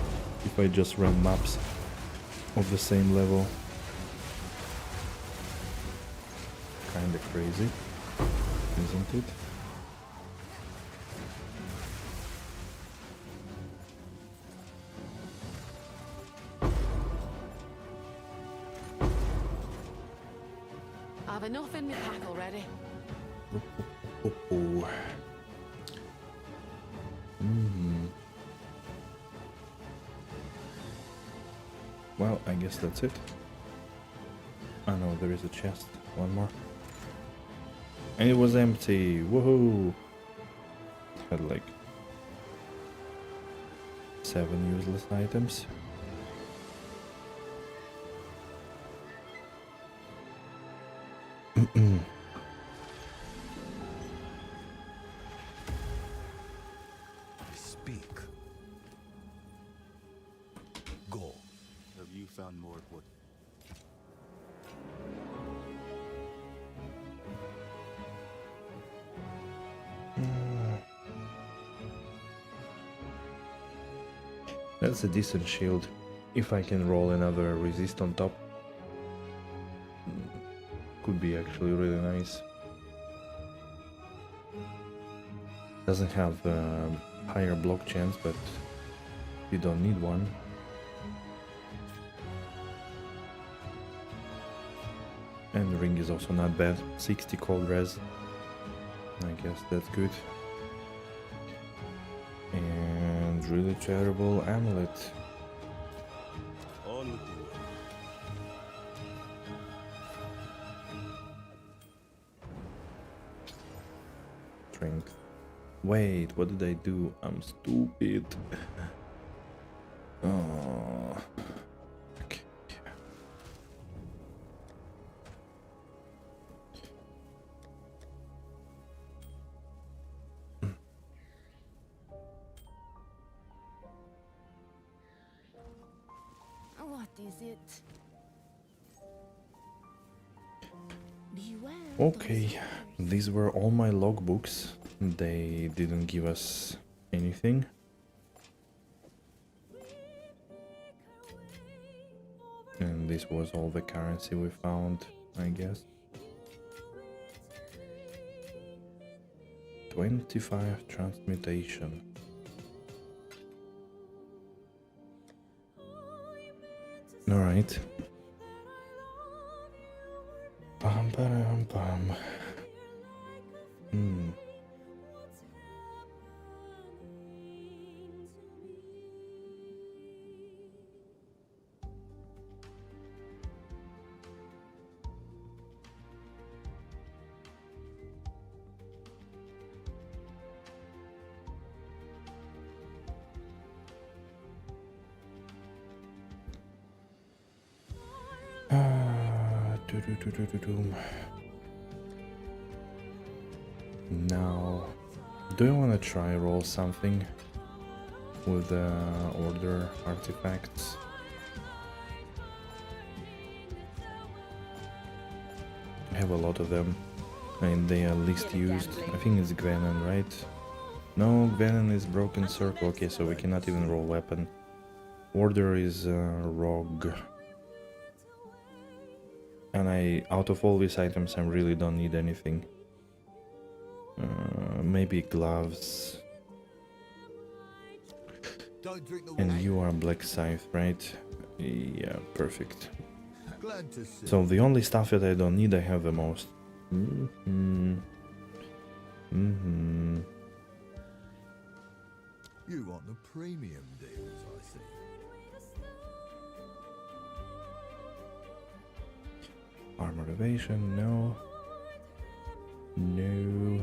if I just ran maps of the same level. Kinda crazy, isn't it? I've enough in my pack already. Oh. Well, I guess that's it. Oh no, there is a chest. One more. And it was empty. Woohoo! Had like 7 useless items. That's a decent shield. If I can roll another resist on top, could be actually really nice. Doesn't have higher block chance, but you don't need one. And the ring is also not bad. 60 cold res. I guess that's good. And really terrible amulet. On with the work. Strength. Wait, what did I do? I'm stupid. Oh. Okay. What is it? Beware Okay, these were all my logbooks. They didn't give us anything. And this was all the currency we found, I guess. 25 transmutation. Alright. Bam, bam, bam. Now, do you want to try roll something with the order artifacts? I have a lot of them, and they are least used. I think it's Gwenan, right? No, Gwenan is broken circle. Okay, so we cannot even roll weapon. Order is rogue. And out of all these items, I really don't need anything. Maybe gloves. Don't drink the And water. you are Black Scythe, right? Yeah, perfect. Glad to see. So the only stuff that I don't need, I have the most. You want the premium deals, I see. Armor evasion, no. No.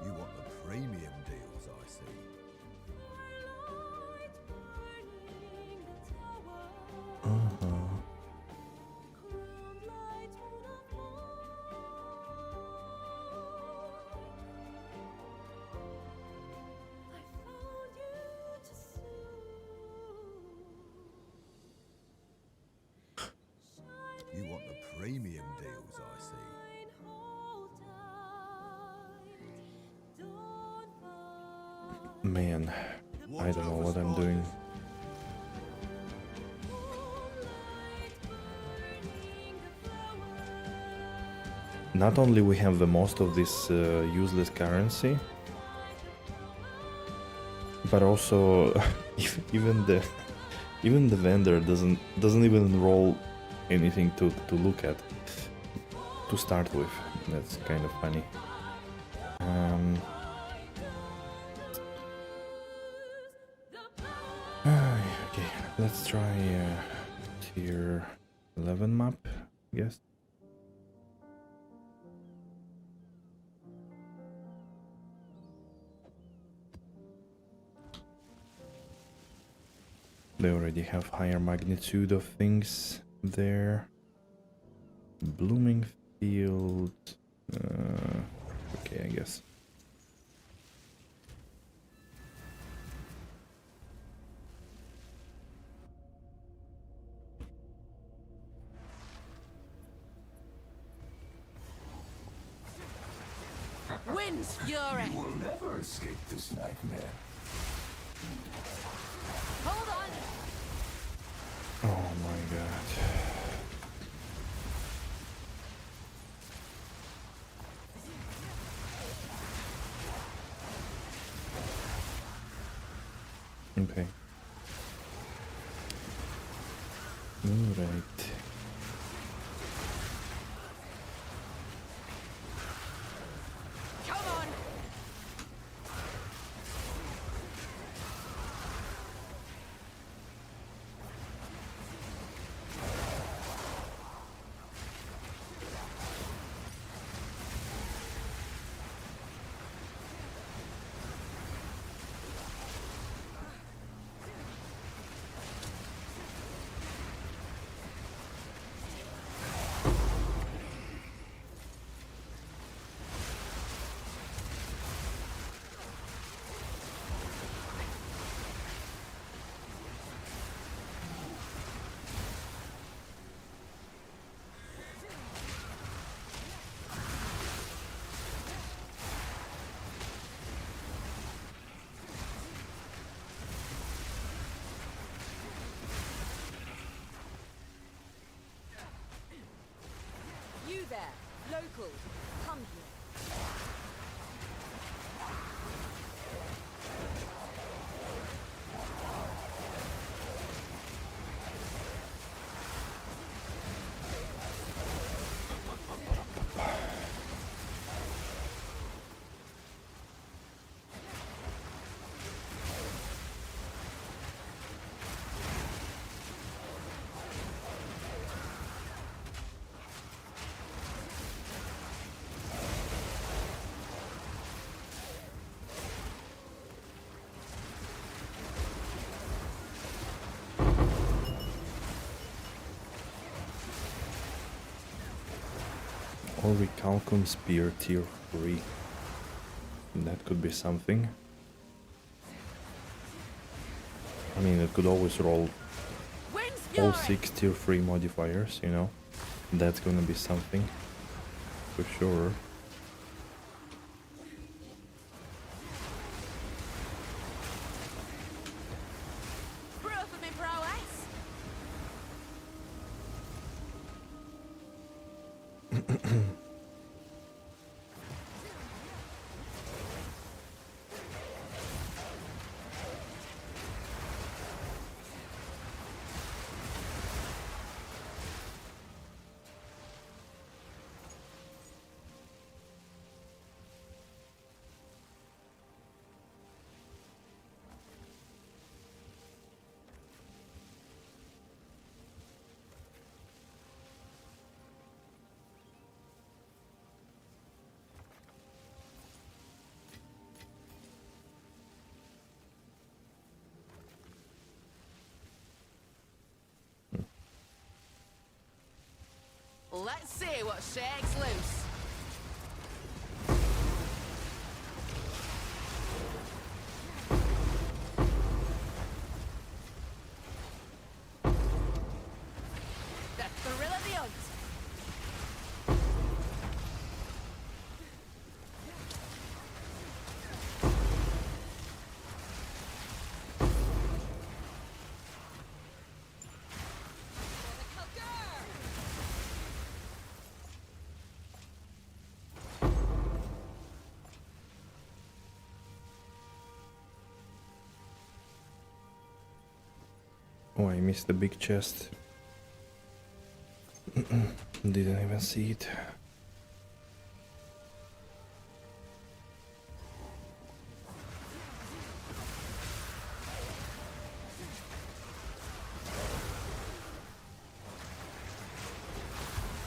You want the premium deals, I see. You want the premium deals, I see. Man, I don't know what I'm doing. Not only we have the most of this useless currency, but also even the vendor doesn't even roll anything to look at to start with. That's kind of funny. Okay, let's try tier 11 map, I guess. They already have higher magnitude of things there. Blooming field. Okay, I guess. Wait wind's fury. You will never escape this nightmare. Hold on. Oh my god. Okay. Alright. Come on. You there, local, come here. Orichalcum Spear tier 3. That could be something. I mean, it could always roll Wind's all fury. 6 tier 3 modifiers, you know. That's gonna be something. For sure. Proof of me prowess. Let's see what shakes loose. The thrill of the hunt. Oh, I missed the big chest. Didn't even see it.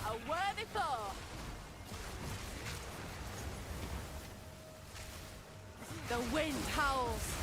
A worthy foe. The wind howls.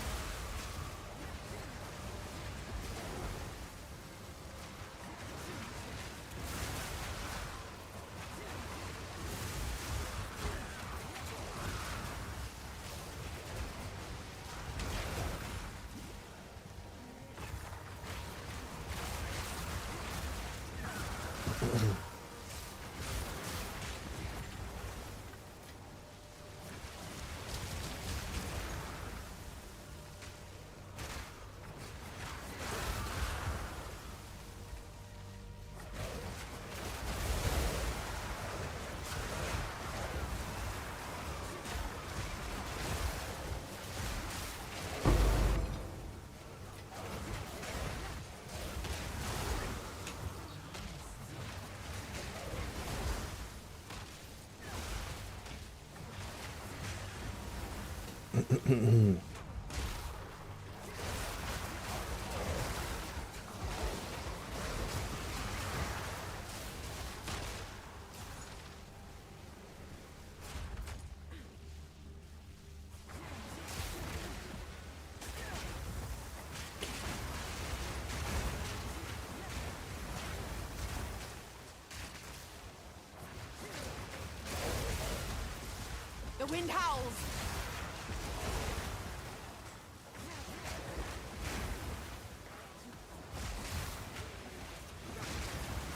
The wind howls.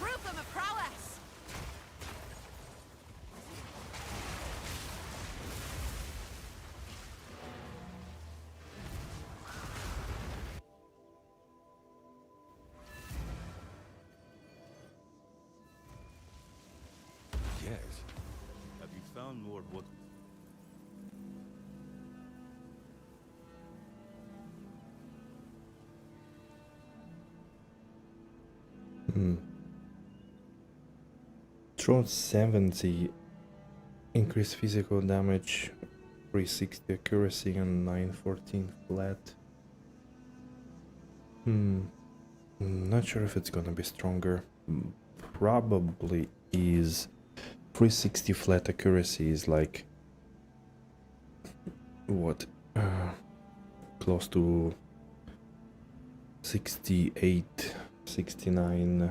Prove them of prowess. Yes. Have you found more of what? Throw 70, increase physical damage, 360 accuracy, and 914 flat. Not sure if it's gonna be stronger. Probably is. 360 flat accuracy is like what? Close to 68, 69.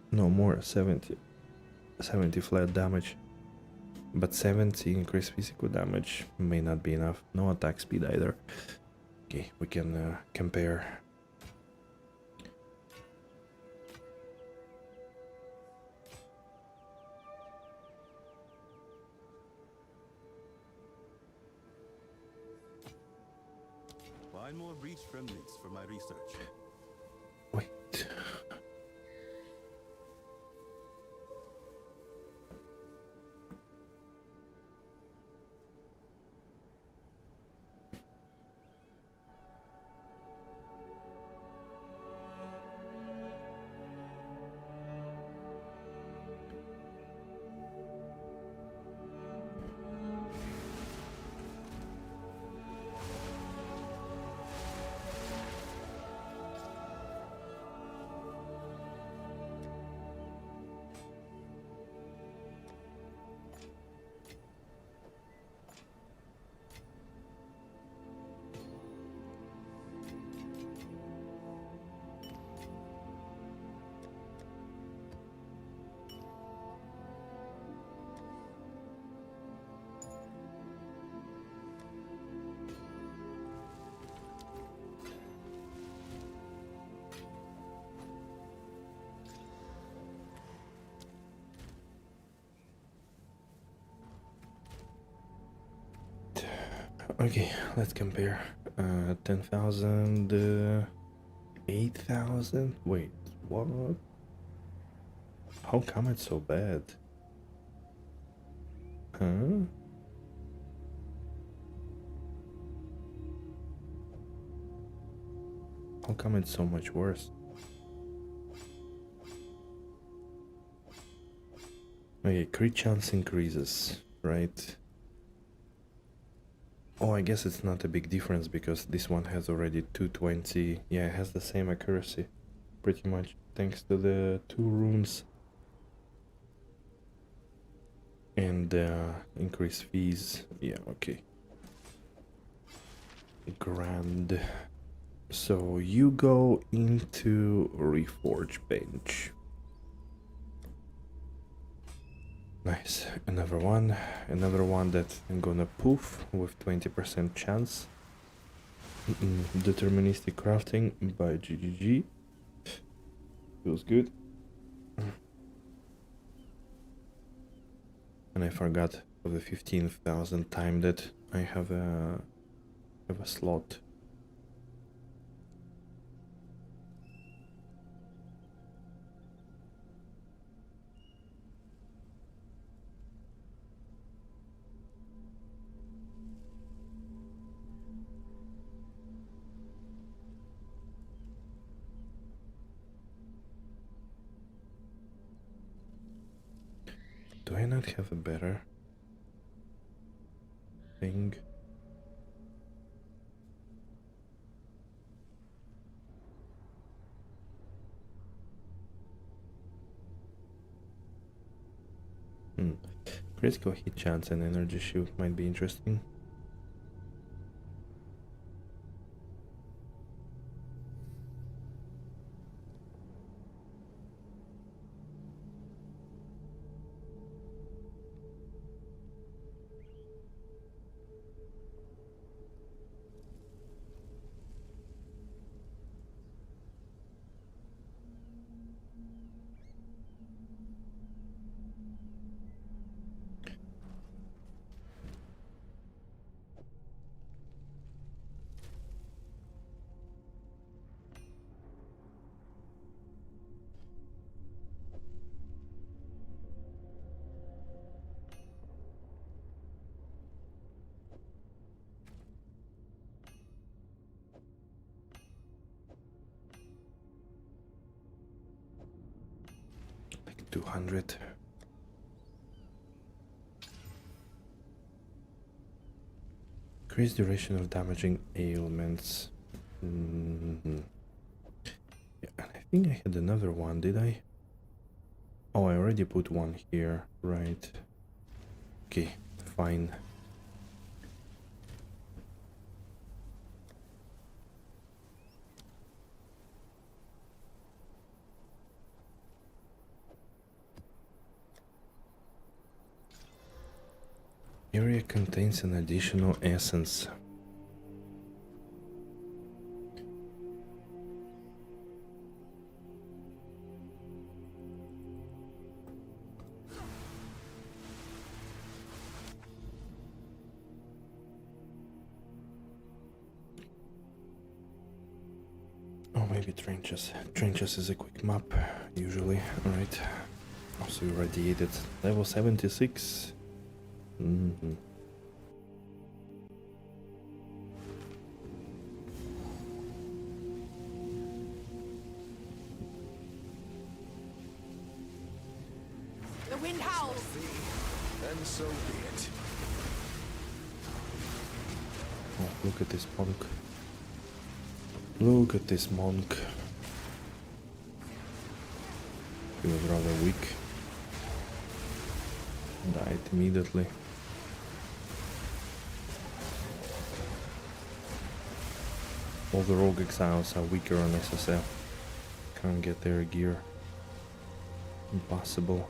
No, more, 70 flat damage, but 70 increased physical damage may not be enough. No attack speed either. Okay, we can compare. Find more breach remnants for my research. Wait. Okay, let's compare. 10,000, 8,000. Wait, what? How come it's so bad? Huh? How come it's so much worse? Okay, crit chance increases, right? Oh, I guess it's not a big difference because this one has already 220. Yeah, it has the same accuracy, pretty much, thanks to the 2 runes. And increased fees. Yeah, okay. Grand. So you go into Reforge bench. Nice, another one that I'm gonna poof with 20% chance. Deterministic crafting by GGG. Feels good. And I forgot of the 15,000 time that I have a slot. Do I not have a better? thing. Critical hit chance and energy shield might be interesting. Like 200. Increase duration of damaging ailments. Yeah, and I think I had another one, did I? Oh, I already put one here, right? Okay, fine. Area contains an additional essence. Oh, maybe trenches. Trenches is a quick map, usually. Alright. Also irradiated. Level 76. Mm-hmm. The wind howls. And so be it. Oh, look at this monk. Look at this monk. He was rather weak. Died immediately. All the rogue exiles are weaker on SSF. Can't get their gear. Impossible.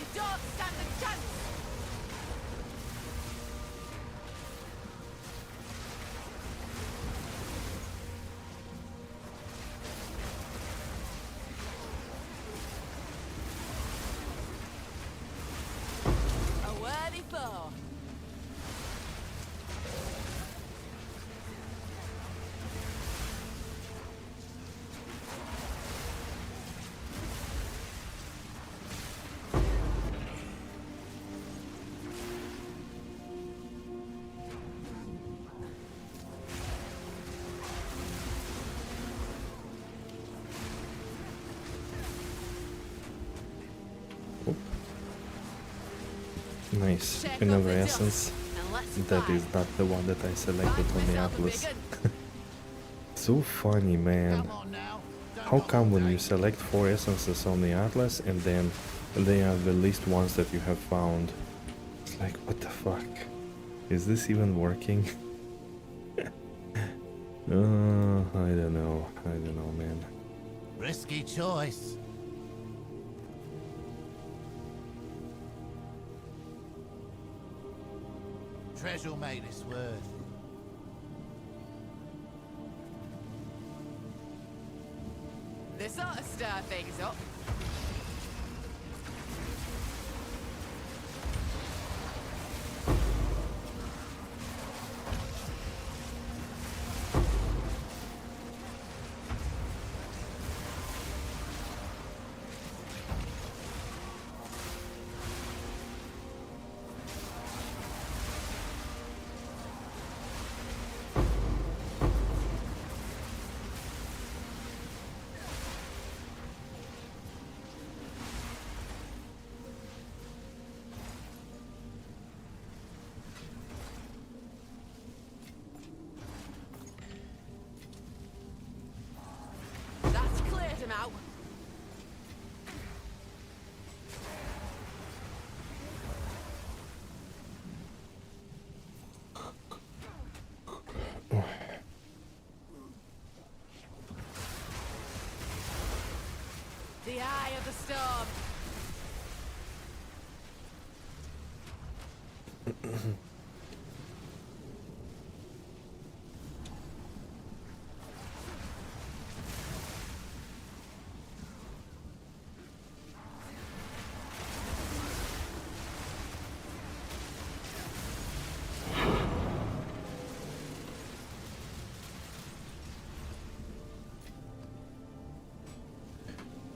You don't stand a chance. A worthy foe. Nice. Check Another up the essence. dust and let's That fly. is not the one that I selected Find on the myself a Atlas. big un. So funny, man. How come when you select 4 essences on the Atlas and then they are the least ones that you have found? It's like, what the fuck? Is this even working? I don't know. I don't know, man. Risky choice. Treasure made its worth. This ought to stir things up. storm.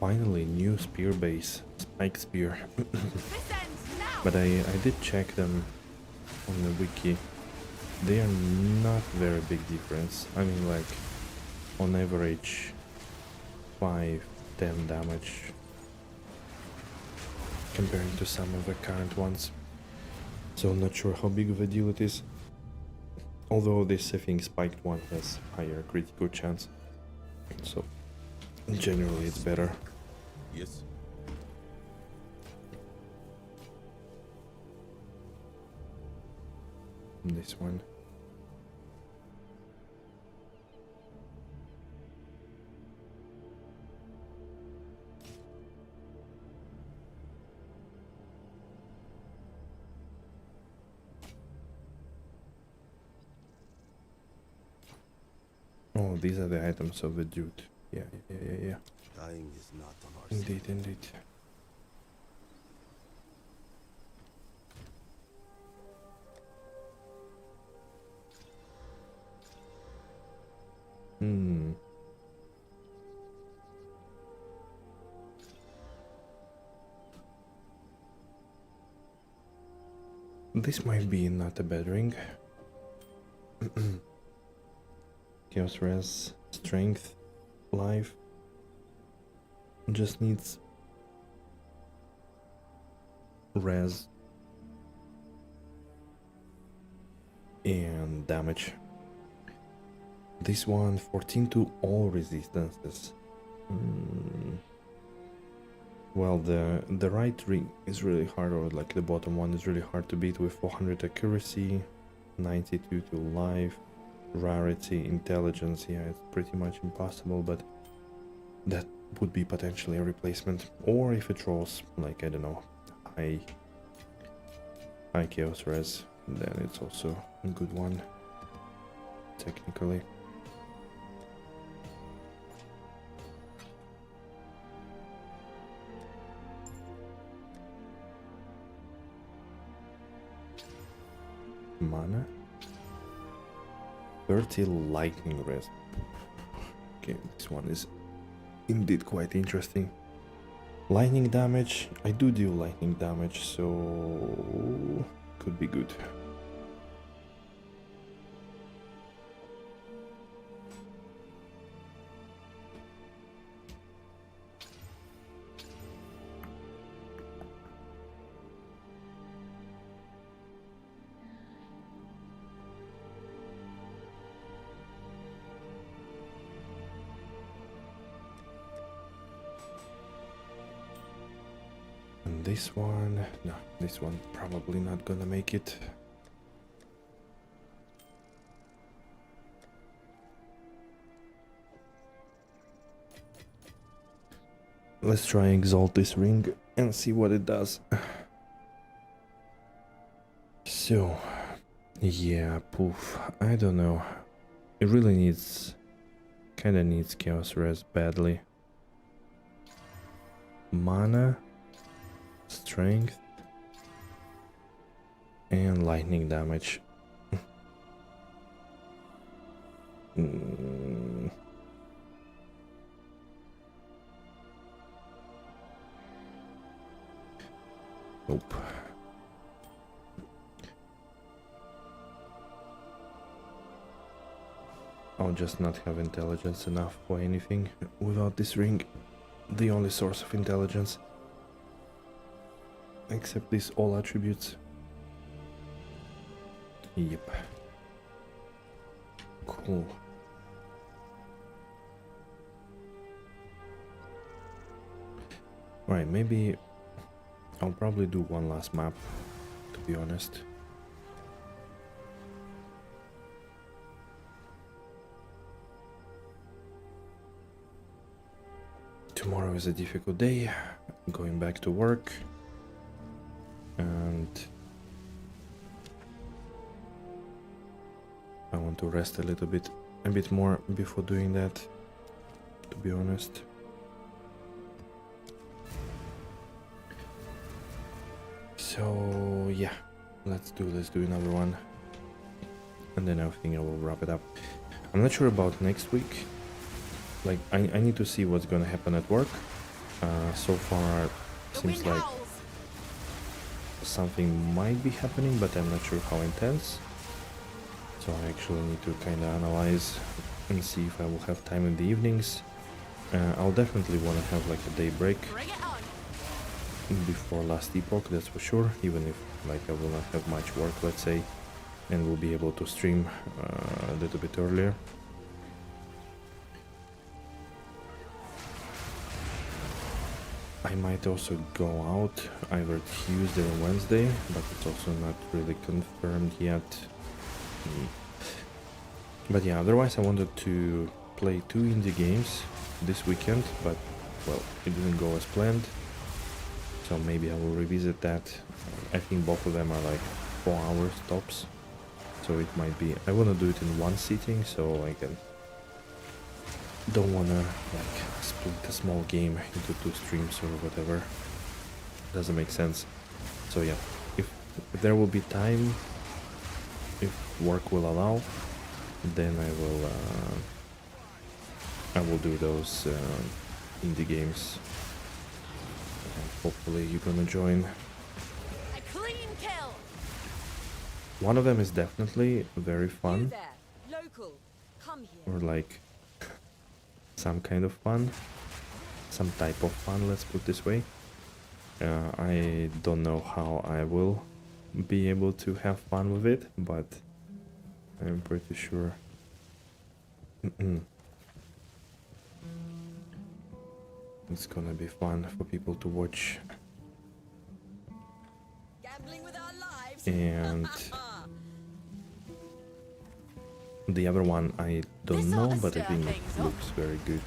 Finally, new spear base, spike spear. This ends now. But I did check them on the wiki. They are not very big difference. I mean, like, on average, 5-10 damage comparing to some of the current ones. So I'm not sure how big of a deal it is. Although this, I think, spiked one has higher critical chance. So generally it's better. Yes. This one. Oh, these are the items of the dude. Yeah. Dying is not on our side. Indeed. This might be not a bad ring. Chaos Res, Strength, Life. Just needs Res and damage. This one 14 to all resistances. Well, the right ring is really hard, or like the bottom one is really hard to beat with 400 accuracy, 92 to life, rarity, intelligence. Yeah, it's pretty much impossible, but that would be potentially a replacement. Or if it rolls, like, I don't know, high chaos res, then it's also a good one, technically. Mana, 30 lightning res. Okay, this one is indeed quite interesting. Lightning damage, I do deal lightning damage, so could be good. This one, no, this one probably not gonna make it. Let's try exalt this ring and see what it does. So, yeah, poof, I don't know. It really needs, kinda needs Chaos Res badly. Mana, strength, and lightning damage. Nope. I'll just not have intelligence enough for anything without this ring. The only source of intelligence. Except these all attributes. Yep. Cool. Right, maybe I'll probably do one last map, to be honest. To tomorrow is a difficult day, going back to work, and I want to rest a bit more before doing that, to be honest. So yeah, let's do another one, and then I think I will wrap it up. I'm not sure about next week. Like I need to see what's gonna happen at work. So far seems like something might be happening, but I'm not sure how intense. So I actually need to kind of analyze and see if I will have time in the evenings. I'll definitely want to have like a day break Bring it on. before last epoch, that's for sure, even if like I will not have much work, let's say, and will be able to stream a little bit earlier. I might also go out either Tuesday or Wednesday, but it's also not really confirmed yet. But yeah, otherwise I wanted to play 2 indie games this weekend, but well, it didn't go as planned. So maybe I will revisit that. I think both of them are like 4 hours tops. So it might be, I want to do it in one sitting, so I don't want to like split a small game into 2 streams or whatever. Doesn't make sense. So yeah, if there will be time, if work will allow, then I will do those indie games. And hopefully you're gonna join. A clean kill. One of them is definitely very You fun, there, local. Come here. or like some kind of fun, some type of fun, let's put this way. I don't know how I will be able to have fun with it, but I'm pretty sure it's gonna be fun for people to watch. Gambling with our lives. And the other one I don't This ought know, to but I stir think it things up. looks very good.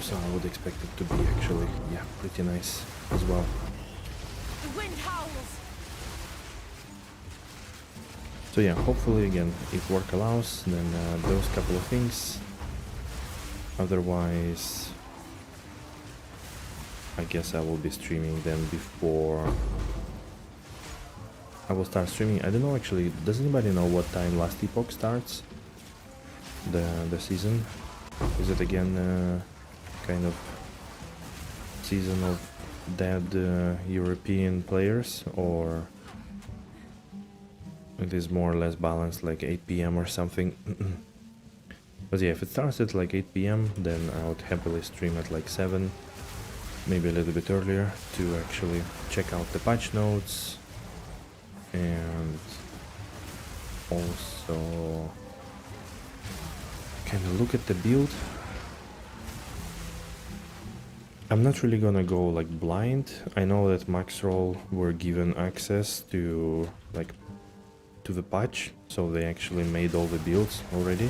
So I would expect it to be actually, yeah, pretty nice as well. The wind howls. So yeah, hopefully again, if work allows, then those couple of things. Otherwise, I guess I will be streaming then before I will start streaming. I don't know actually, does anybody know what time Last Epoch starts? The season? Is it again kind of season of dead European players, or it is more or less balanced, like 8 PM or something? But yeah, if it starts at like 8 PM, then I would happily stream at like 7, maybe a little bit earlier, to actually check out the patch notes and also kind of look at the build. I'm not really gonna go like blind. I know that Maxroll were given access to like to the patch, so they actually made all the builds already.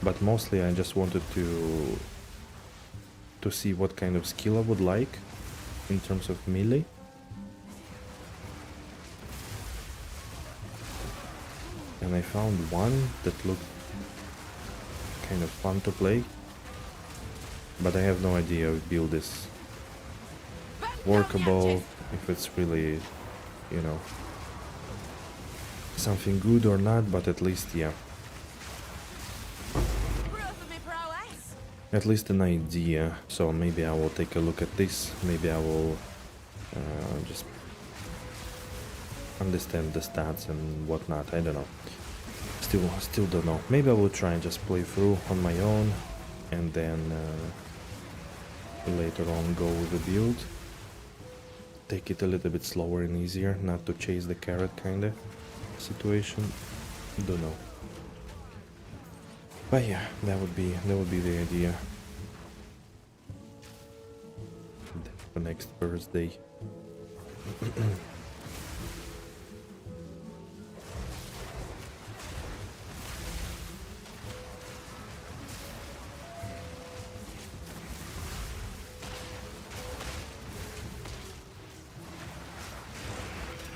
But mostly I just wanted to see what kind of skill I would like in terms of melee. And I found one that looked kind of fun to play, but I have no idea if build is workable, if it's really, you know, something good or not, but at least, yeah, at least an idea. So maybe I will take a look at this, maybe I will just understand the stats and whatnot, I don't know. Still don't know. Maybe I will try and just play through on my own, and then later on go with the build. Take it a little bit slower and easier, not to chase the carrot kinda situation. Don't know. But yeah, that would be the idea. For next Thursday.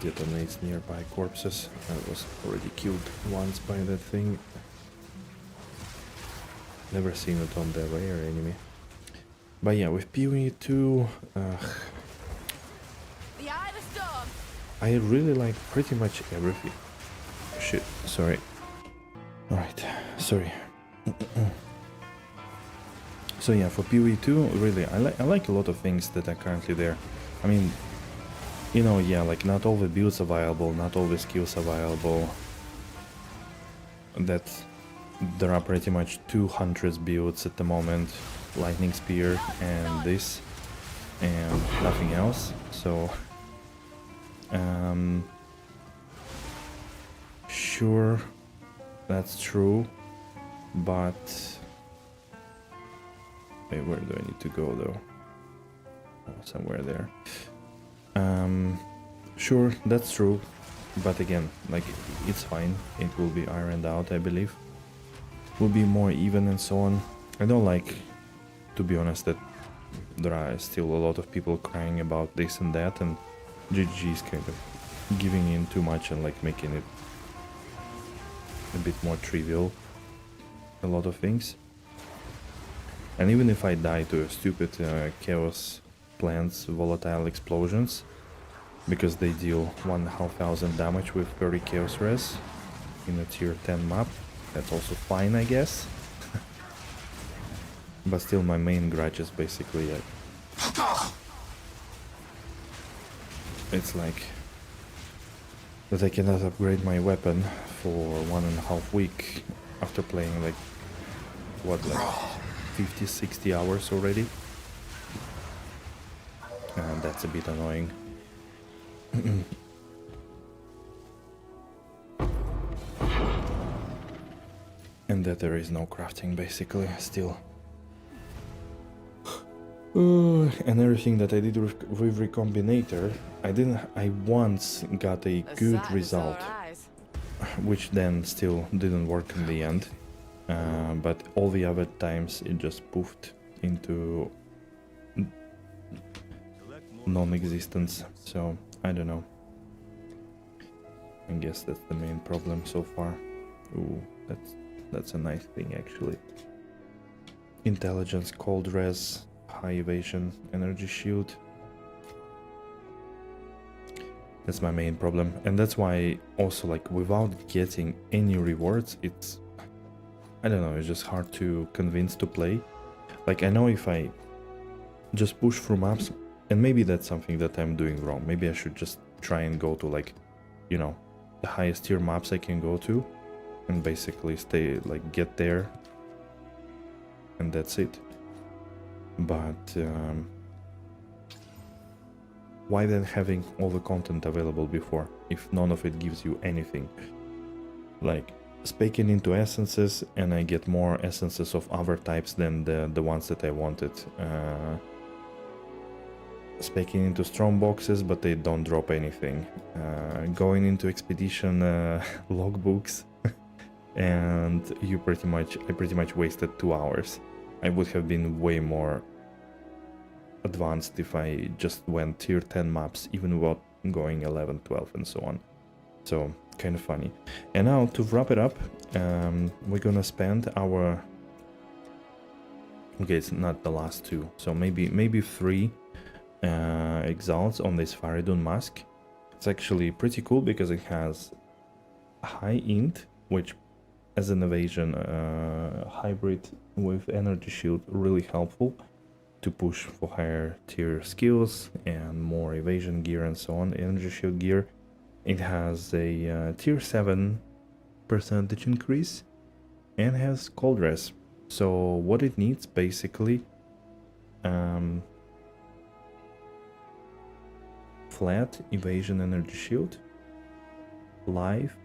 detonates nearby corpses. I was already killed once by that thing. Never seen it on the rare enemy. But yeah, with POE2, The eye of the storm. I really like pretty much everything. Shit, sorry. Alright, sorry. So yeah, for POE2, really, I like a lot of things that are currently there. I mean, you know, yeah, like not all the builds are viable, not all the skills are viable. That there are pretty much 200 builds at the moment. Lightning Spear and this, and nothing else. So, sure, that's true, but wait, where do I need to go though? Oh, somewhere there. Sure, that's true, but again, like, it's fine. It will be ironed out, I believe. Will be more even and so on. I don't like, to be honest, that there are still a lot of people crying about this and that, and GG is kind of giving in too much and like making it a bit more trivial, a lot of things. And even if I die to a stupid chaos plants volatile explosions, because they deal 1,500 damage with 30 chaos res in a tier 10 map, that's also fine, I guess. But still, my main grudge is basically it's like that I cannot upgrade my weapon for 1.5 weeks after playing like, what, like 50-60 hours already. And that's a bit annoying. And that there is no crafting basically still. And everything that I did with Recombinator, I once got a good result, which then still didn't work in the end. But all the other times it just poofed into non-existence, so I don't know. I guess that's the main problem so far. Ooh, that's a nice thing actually. Intelligence, cold res, high evasion, energy shield. That's my main problem, and that's why also, like, without getting any rewards, it's, I don't know, it's just hard to convince to play. Like, I know if I just push through maps, and maybe that's something that I'm doing wrong. Maybe I should just try and go to, like, you know, the highest tier maps I can go to, and basically stay, like, get there, and that's it. But why then having all the content available before, if none of it gives you anything? Like, spaking into essences, and I get more essences of other types than the ones that I wanted. Spaking into strong boxes, but they don't drop anything. Going into expedition logbooks, and I pretty much wasted 2 hours. I would have been way more advanced if I just went tier 10 maps, even without going 11, 12 and so on. So, kind of funny. And now, to wrap it up, we're gonna spend our... Okay, it's not the last two, so maybe 3 exalts on this Faridun mask. It's actually pretty cool because it has high int, which as an evasion hybrid with energy shield, really helpful to push for higher tier skills and more evasion gear and so on. Energy shield gear. It has a tier 7 percentage increase and has cold res. So what it needs basically, flat evasion energy shield, life,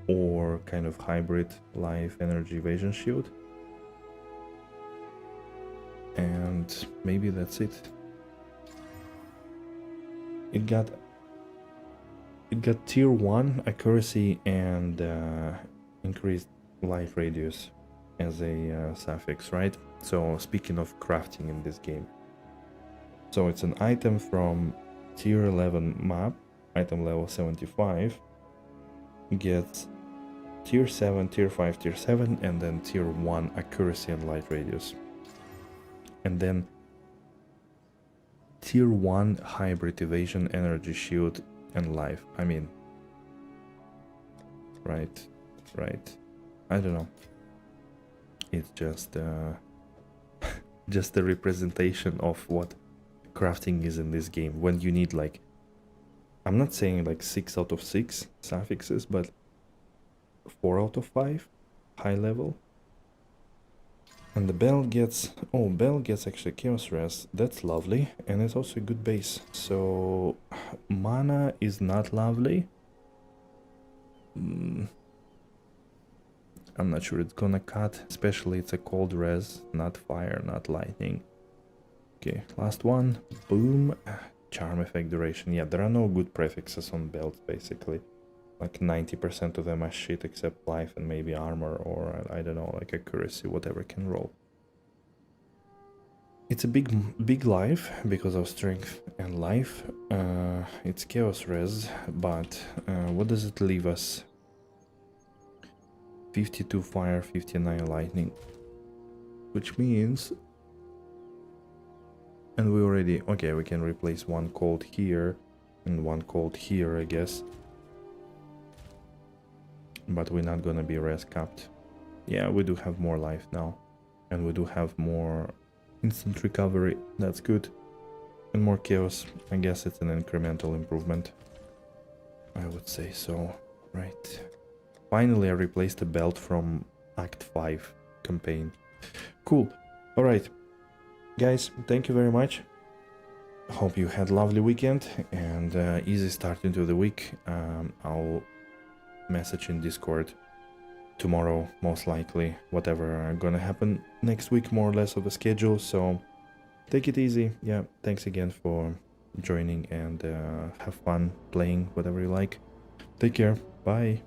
or kind of hybrid life energy evasion shield, and maybe that's it. It got tier 1 accuracy and increased life radius as a suffix, right? So speaking of crafting in this game, so it's an item from tier 11 map. item level 75, gets tier 7, tier 5, tier 7, and then tier 1 accuracy and light radius. And then tier 1 hybrid evasion, energy shield, and life. I mean, right. I don't know. It's just just a representation of what crafting is in this game. When you need, like, I'm not saying like 6 out of 6 suffixes, but 4 out of 5 high level. And the bell gets, oh, bell gets actually chaos res. That's lovely, and it's also a good base. So mana is not lovely. I'm not sure it's gonna cut, especially it's a cold res, not fire, not lightning. Okay, last one. Boom. Charm effect duration. Yeah, there are no good prefixes on belts, basically. Like 90% of them are shit except life and maybe armor, or I don't know, like accuracy, whatever can roll. It's a big life because of strength and life. It's chaos res, but what does it leave us? 52 fire, 59 lightning, which means, and we already, okay, we can replace one cold here and one cold here, I guess. But we're not gonna be res capped. Yeah, we do have more life now, and we do have more instant recovery. That's good. And more chaos. I guess it's an incremental improvement, I would say so. Right. Finally, I replaced the belt from Act 5 campaign. Cool. Alright. Guys, thank you very much. Hope you had a lovely weekend and easy start into the week. I'll message in Discord tomorrow, most likely, whatever gonna happen next week, more or less of a schedule. So take it easy. Yeah, thanks again for joining, and have fun playing whatever you like. Take care. Bye.